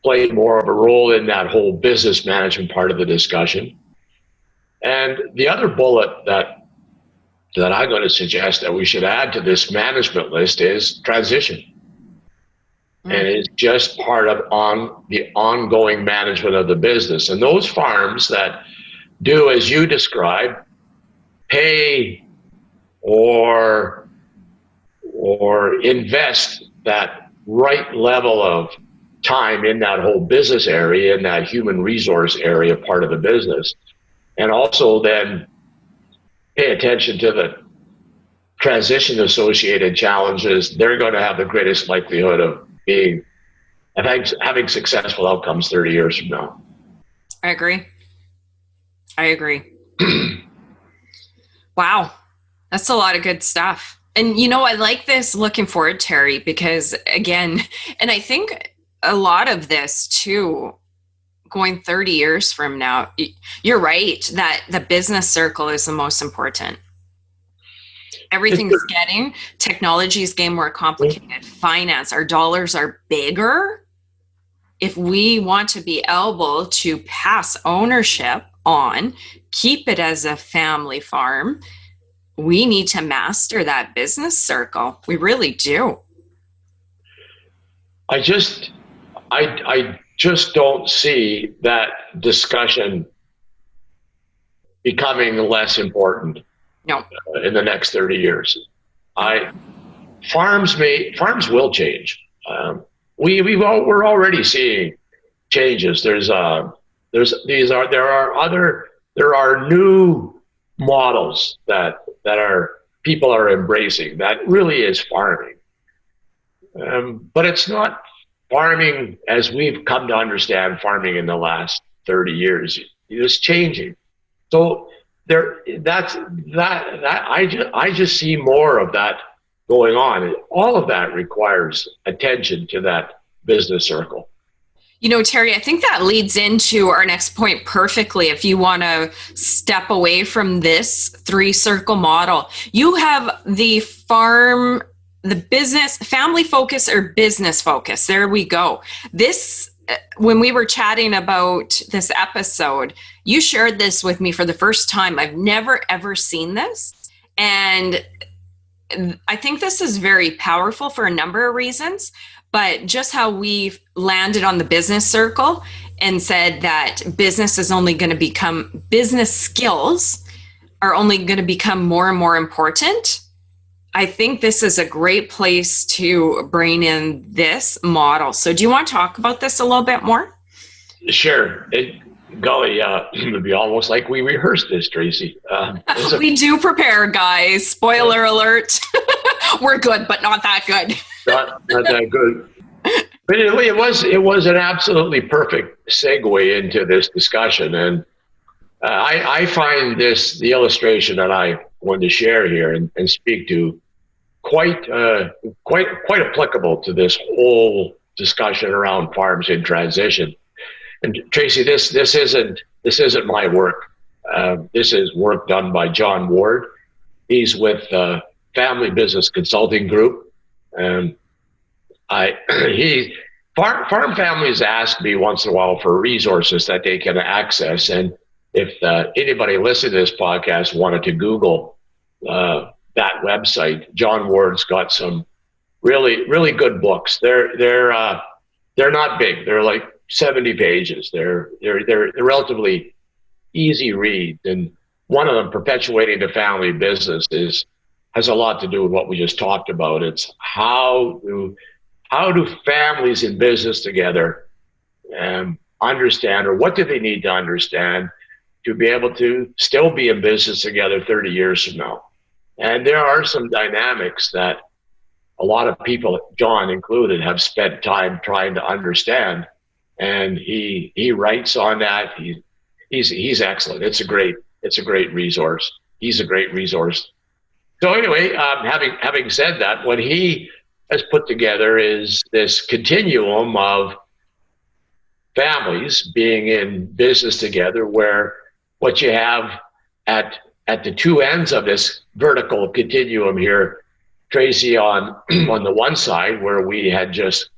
Speaker 3: play more of a role in that whole business management part of the discussion. And the other bullet that I'm going to suggest that we should add to this management list is transition. And it's just part of the ongoing management of the business. And those farms that do, as you described, pay or invest that right level of time in that whole business area, in that human resource area part of the business, and also then pay attention to the transition associated challenges, they're going to have the greatest likelihood of having successful outcomes 30 years from now.
Speaker 2: I agree. Wow. That's a lot of good stuff. And, I like this looking forward, Terry, because again, and I think a lot of this too, going 30 years from now, you're right that the business circle is the most important. Everything's technology is getting more complicated. Finance, our dollars are bigger. If we want to be able to pass ownership on, keep it as a family farm, we need to master that business circle. We really do. I just don't see that discussion becoming less important. No.
Speaker 3: In the next 30 years. Farms will change. We're already seeing changes. There are new models that people are embracing. That really is farming. But it's not farming as we've come to understand farming in the last 30 years. It's changing. So I just see more of that going on. All of that requires attention to that business circle.
Speaker 2: Terry, I think that leads into our next point perfectly. If you want to step away from this 3-circle model, you have the business, family focus or business focus. There we go. When we were chatting about this episode, you shared this with me for the first time. I've never, ever seen this. And I think this is very powerful for a number of reasons, but just how we've landed on the business circle and said that business skills are only going to become more and more important. I think this is a great place to bring in this model. So do you want to talk about this a little bit more?
Speaker 3: Sure. It would be almost like we rehearsed this, Tracy.
Speaker 2: We do prepare, guys. Spoiler alert. We're good, but not that good.
Speaker 3: not that good. But it was an absolutely perfect segue into this discussion. And I find the illustration that I want to share here and speak to quite applicable to this whole discussion around farms in transition. And Tracy, this isn't my work. This is work done by John Ward. He's with Family Business Consulting Group. And farm families ask me once in a while for resources that they can access. And if anybody listening to this podcast wanted to Google that website, John Ward's got some really, really good books. They're not big. They're like 70 pages. They're relatively easy read. And one of them, Perpetuating the Family Business, has a lot to do with what we just talked about. It's how do families in business together understand, or what do they need to understand to be able to still be in business together 30 years from now? And there are some dynamics that a lot of people, John included, have spent time trying to understand. And he writes on that. He's excellent. It's a great resource. He's a great resource. So anyway, having said that, what he has put together is this continuum of families being in business together, where what you have at the two ends of this vertical continuum here, Tracy, on the one side, where we had just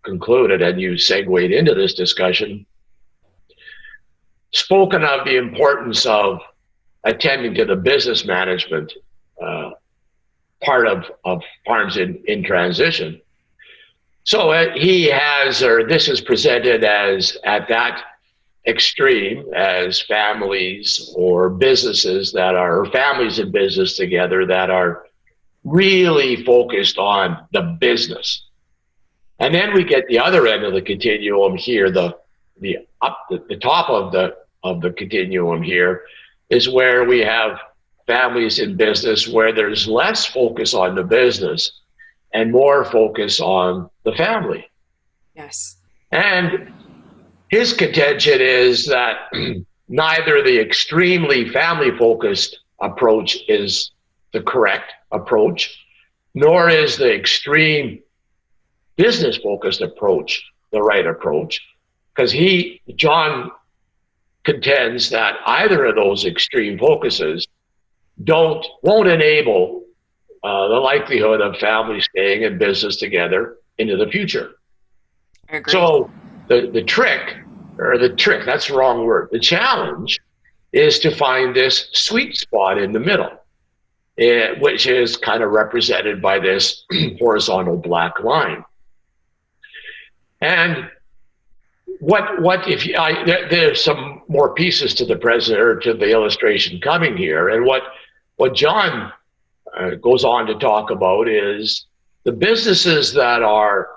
Speaker 3: concluded and you segued into this discussion, spoken of the importance of attending to the business management part of farms in transition. So this is presented as at that extreme as families or businesses or families in business together that are really focused on the business. And then we get the other end of the continuum here, the top of the continuum here is where we have families in business where there's less focus on the business and more focus on the family.
Speaker 2: Yes.
Speaker 3: And his contention is that neither the extremely family-focused approach is the correct approach, nor is the extreme business-focused approach the right approach, because John contends that either of those extreme focuses won't enable the likelihood of families staying in business together into the future.
Speaker 2: I agree.
Speaker 3: So the trick, that's the wrong word. The challenge is to find this sweet spot in the middle, which is kind of represented by this horizontal black line. And there's some more pieces to the illustration coming here, and what John goes on to talk about is the businesses that are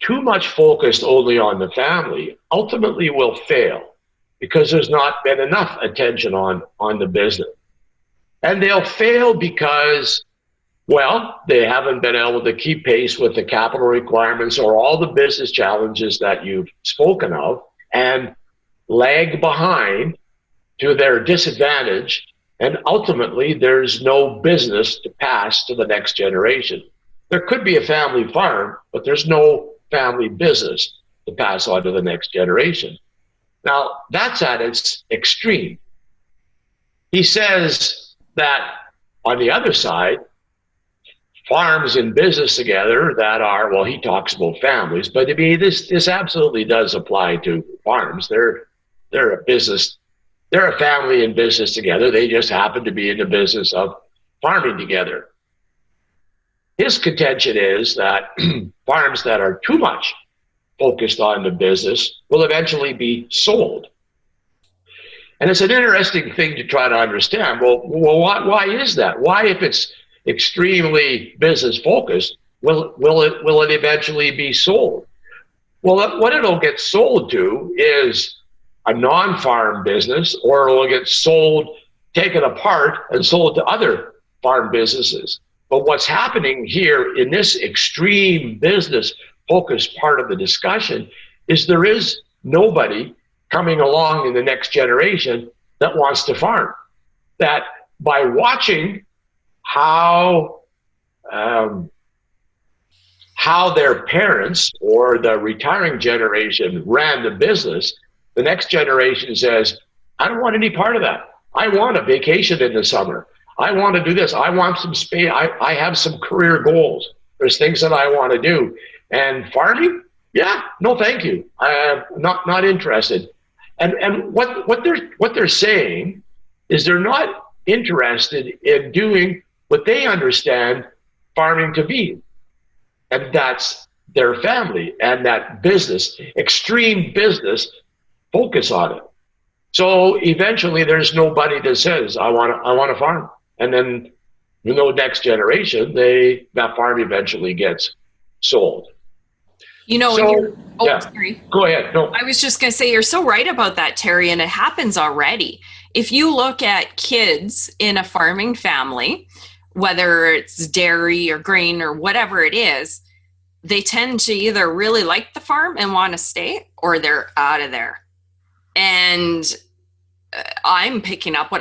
Speaker 3: too much focused only on the family ultimately will fail because there's not been enough attention on the business. And they'll fail because, they haven't been able to keep pace with the capital requirements or all the business challenges that you've spoken of, and lag behind to their disadvantage. And ultimately, there's no business to pass to the next generation. There could be a family farm, but there's no family business to pass on to the next generation. Now, that's at its extreme. He says that on the other side, farms in business together that are, he talks about families, but I mean, this absolutely does apply to farms. They're a business. They're a family in business together. They just happen to be in the business of farming together. His contention is that farms that are too much focused on the business will eventually be sold. And it's an interesting thing to try to understand. Well, why is that? Why, if it's extremely business focused, will it eventually be sold? Well, what it'll get sold to is a non-farm business, or it'll get sold, taken apart, and sold to other farm businesses. But what's happening here in this extreme business focused part of the discussion is there is nobody coming along in the next generation that wants to farm. That by watching how their parents or the retiring generation ran the business, the next generation says, I don't want any part of that. I want a vacation in the summer. I want to do this. I want some space. I have some career goals. There's things that I want to do. And farming? Yeah, no, thank you. I'm not interested. And what they're saying is they're not interested in doing what they understand farming to be. And that's their family and that business, extreme business, focus on it. So eventually there's nobody that says, I want to farm. And then, next generation, that farm eventually gets sold.
Speaker 2: Sorry.
Speaker 3: Go ahead. No.
Speaker 2: I was just going to say, you're so right about that, Terry, and it happens already. If you look at kids in a farming family, whether it's dairy or grain or whatever it is, they tend to either really like the farm and want to stay, or they're out of there. And I'm picking up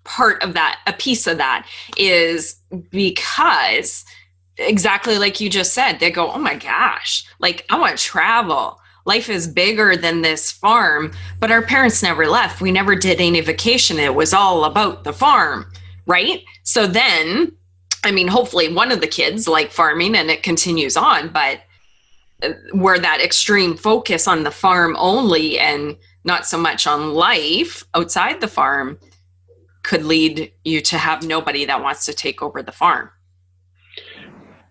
Speaker 2: part of that, a piece of that is because exactly like you just said, they go, oh my gosh, like I want to travel. Life is bigger than this farm, but our parents never left. We never did any vacation. It was all about the farm, right? So then, hopefully one of the kids like farming and it continues on, but where that extreme focus on the farm only and not so much on life outside the farm could lead you to have nobody that wants to take over the farm.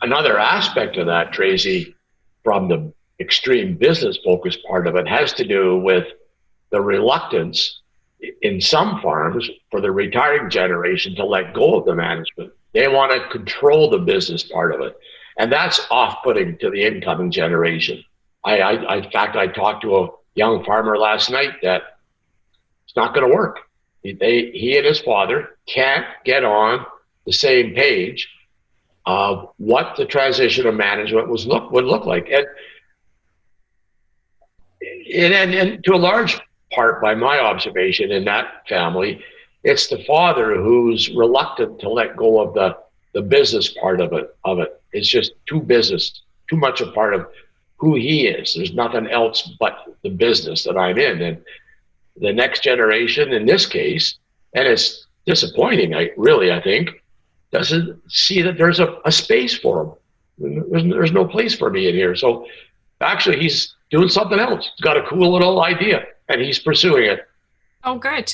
Speaker 3: Another aspect of that, Tracy, from the extreme business focus part of it, has to do with the reluctance in some farms for the retiring generation to let go of the management. They want to control the business part of it. And that's off-putting to the incoming generation. In fact, I talked to a young farmer last night that it's not going to work. He and his father can't get on the same page of what the transition of management would look like. And to a large part, by my observation in that family, it's the father who's reluctant to let go of the business part of it. It's just too much a part of who he is. There's nothing else but the business that I'm in. And the next generation in this case, and it's disappointing, I think, doesn't see that there's a space for him. There's no place for me in here. So actually he's doing something else. He's got a cool little idea and he's pursuing it.
Speaker 2: Oh, good.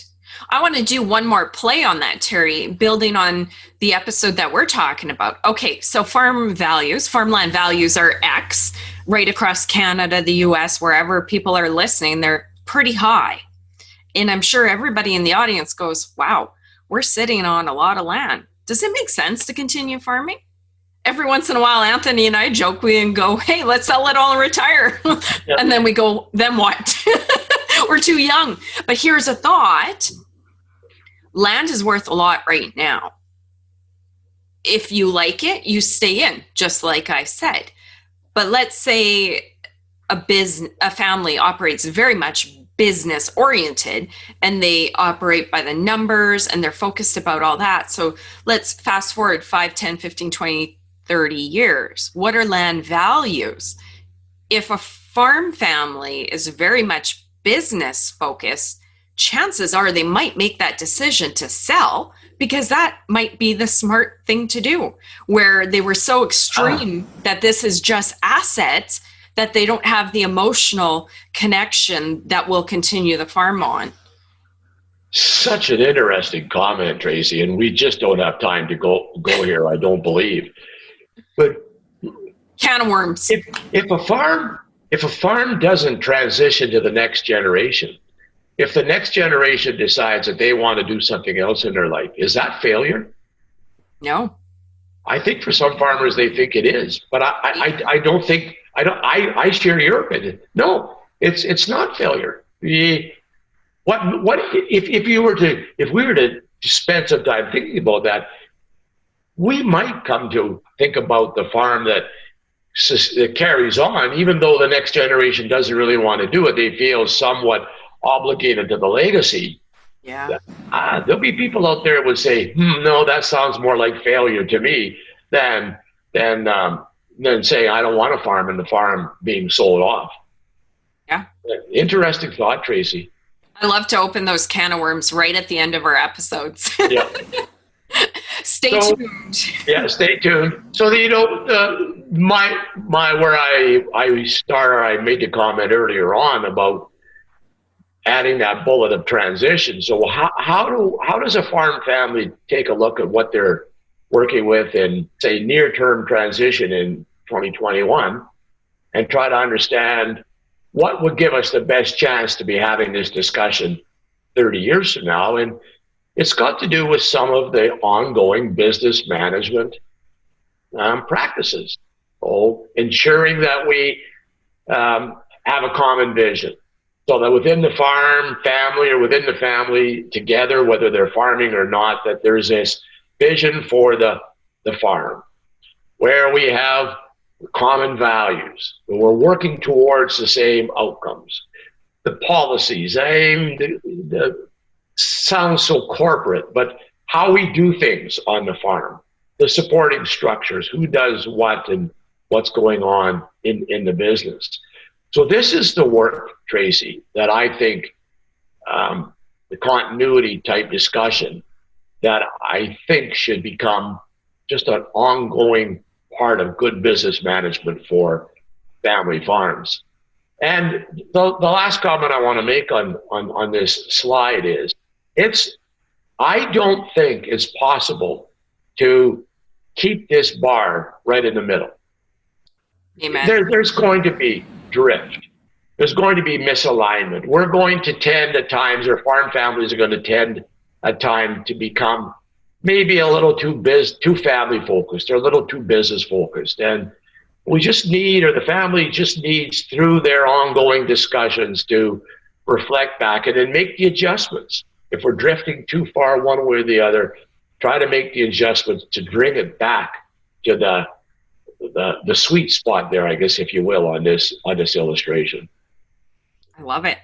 Speaker 2: I want to do one more play on that, Terry, building on the episode that we're talking about. Okay, so farmland values are X right across Canada, the US, wherever people are listening, they're pretty high. And I'm sure everybody in the audience goes, wow, we're sitting on a lot of land. Does it make sense to continue farming? Every once in a while, Anthony and I joke, we go, hey, let's sell it all and retire. Yep. And then we go, then what? We're too young. But here's a thought. Land is worth a lot right now. If you like it, you stay in, just like I said. But let's say a family operates very much business oriented and they operate by the numbers and they're focused about all that. So let's fast forward 5, 10, 15, 20, 30 years. What are land values? If a farm family is very much business focused, chances are they might make that decision to sell because that might be the smart thing to do, where they were so extreme that this is just assets that they don't have the emotional connection that will continue the farm on.
Speaker 3: Such an interesting comment, Tracy, and we just don't have time to go here, I don't believe. But
Speaker 2: can of worms.
Speaker 3: If a farm if a farm doesn't transition to the next generation, if the next generation decides that they want to do something else in their life, is that failure?
Speaker 2: No.
Speaker 3: I think for some farmers they think it is, but I don't think I share your opinion. No, it's not failure. What if we were to spend some time thinking about that, we might come to think about the farm that carries on, even though the next generation doesn't really want to do it. They feel somewhat obligated to the legacy.
Speaker 2: Yeah.
Speaker 3: There'll be people out there who would say, no, that sounds more like failure to me than saying I don't want to farm and the farm being sold off.
Speaker 2: Yeah.
Speaker 3: Interesting thought, Tracy.
Speaker 2: I love to open those can of worms right at the end of our episodes.
Speaker 3: Yeah.
Speaker 2: Stay tuned.
Speaker 3: Yeah, stay tuned. So where I made the comment earlier on about adding that bullet of transition. So how does a farm family take a look at what they're working with in, say, near-term transition in 2021 and try to understand what would give us the best chance to be having this discussion 30 years from now? And it's got to do with some of the ongoing business management practices. So ensuring that we have a common vision, so that within the farm family or within the family together, whether they're farming or not, that there's this vision for the farm where we have common values, and we're working towards the same outcomes. The policies, sounds so corporate, but how we do things on the farm, the supporting structures, who does what and what's going on in the business. So this is the work, Tracy, that I think the continuity type discussion that I think should become just an ongoing part of good business management for family farms. And the last comment I want to make on this slide is, I don't think it's possible to keep this bar right in the middle.
Speaker 2: Amen.
Speaker 3: There's going to be drift. There's going to be misalignment. We're going to tend at times, or farm families are going to tend at times to become maybe a little too family focused or a little too business focused. And we just need, or the family just needs, through their ongoing discussions, to reflect back and then make the adjustments. If we're drifting too far one way or the other, try to make the adjustments to bring it back to the sweet spot there, I guess, if you will, on this illustration.
Speaker 2: I love it.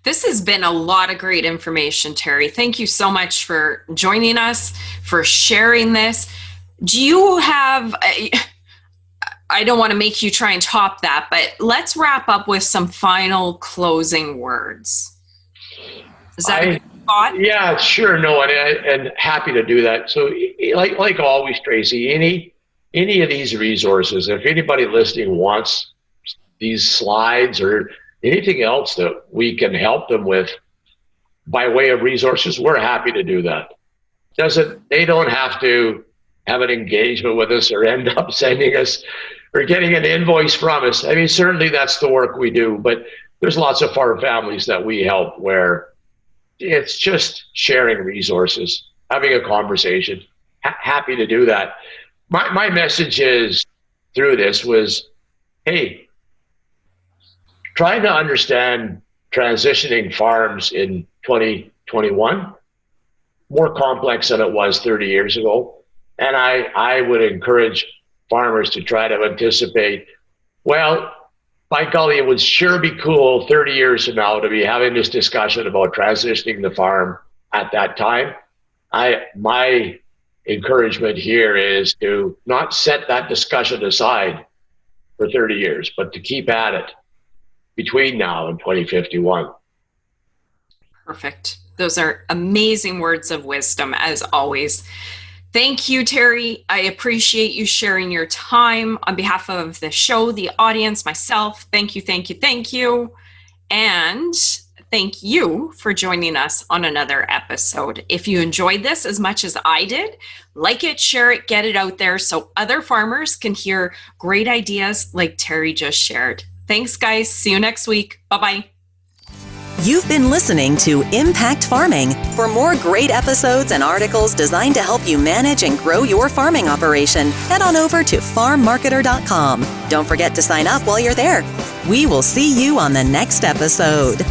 Speaker 2: This has been a lot of great information, Terry. Thank you so much for joining us, for sharing this. Do you have, I don't want to make you try and top that, but let's wrap up with some final closing words. Is that a good thought? Yeah,
Speaker 3: sure. No, and happy to do that. So like always, Tracy, any of these resources, if anybody listening wants these slides or anything else that we can help them with by way of resources, we're happy to do that. They don't have to have an engagement with us or end up sending us or getting an invoice from us. I mean, certainly that's the work we do, but there's lots of farm families that we help where it's just sharing resources, having a conversation. Happy to do that. My message is through this was, hey, trying to understand transitioning farms in 2021, more complex than it was 30 years ago. And I would encourage farmers to try to anticipate, well, by golly, it would sure be cool 30 years from now to be having this discussion about transitioning the farm at that time. My encouragement here is to not set that discussion aside for 30 years, but to keep at it between now and 2051.
Speaker 2: Perfect. Those are amazing words of wisdom, as always. Thank you, Terry. I appreciate you sharing your time on behalf of the show, the audience, myself. Thank you, thank you, thank you. And thank you for joining us on another episode. If you enjoyed this as much as I did, like it, share it, get it out there so other farmers can hear great ideas like Terry just shared. Thanks, guys. See you next week. Bye-bye.
Speaker 1: You've been listening to Impact Farming. For more great episodes and articles designed to help you manage and grow your farming operation, head on over to farmmarketer.com. Don't forget to sign up while you're there. We will see you on the next episode.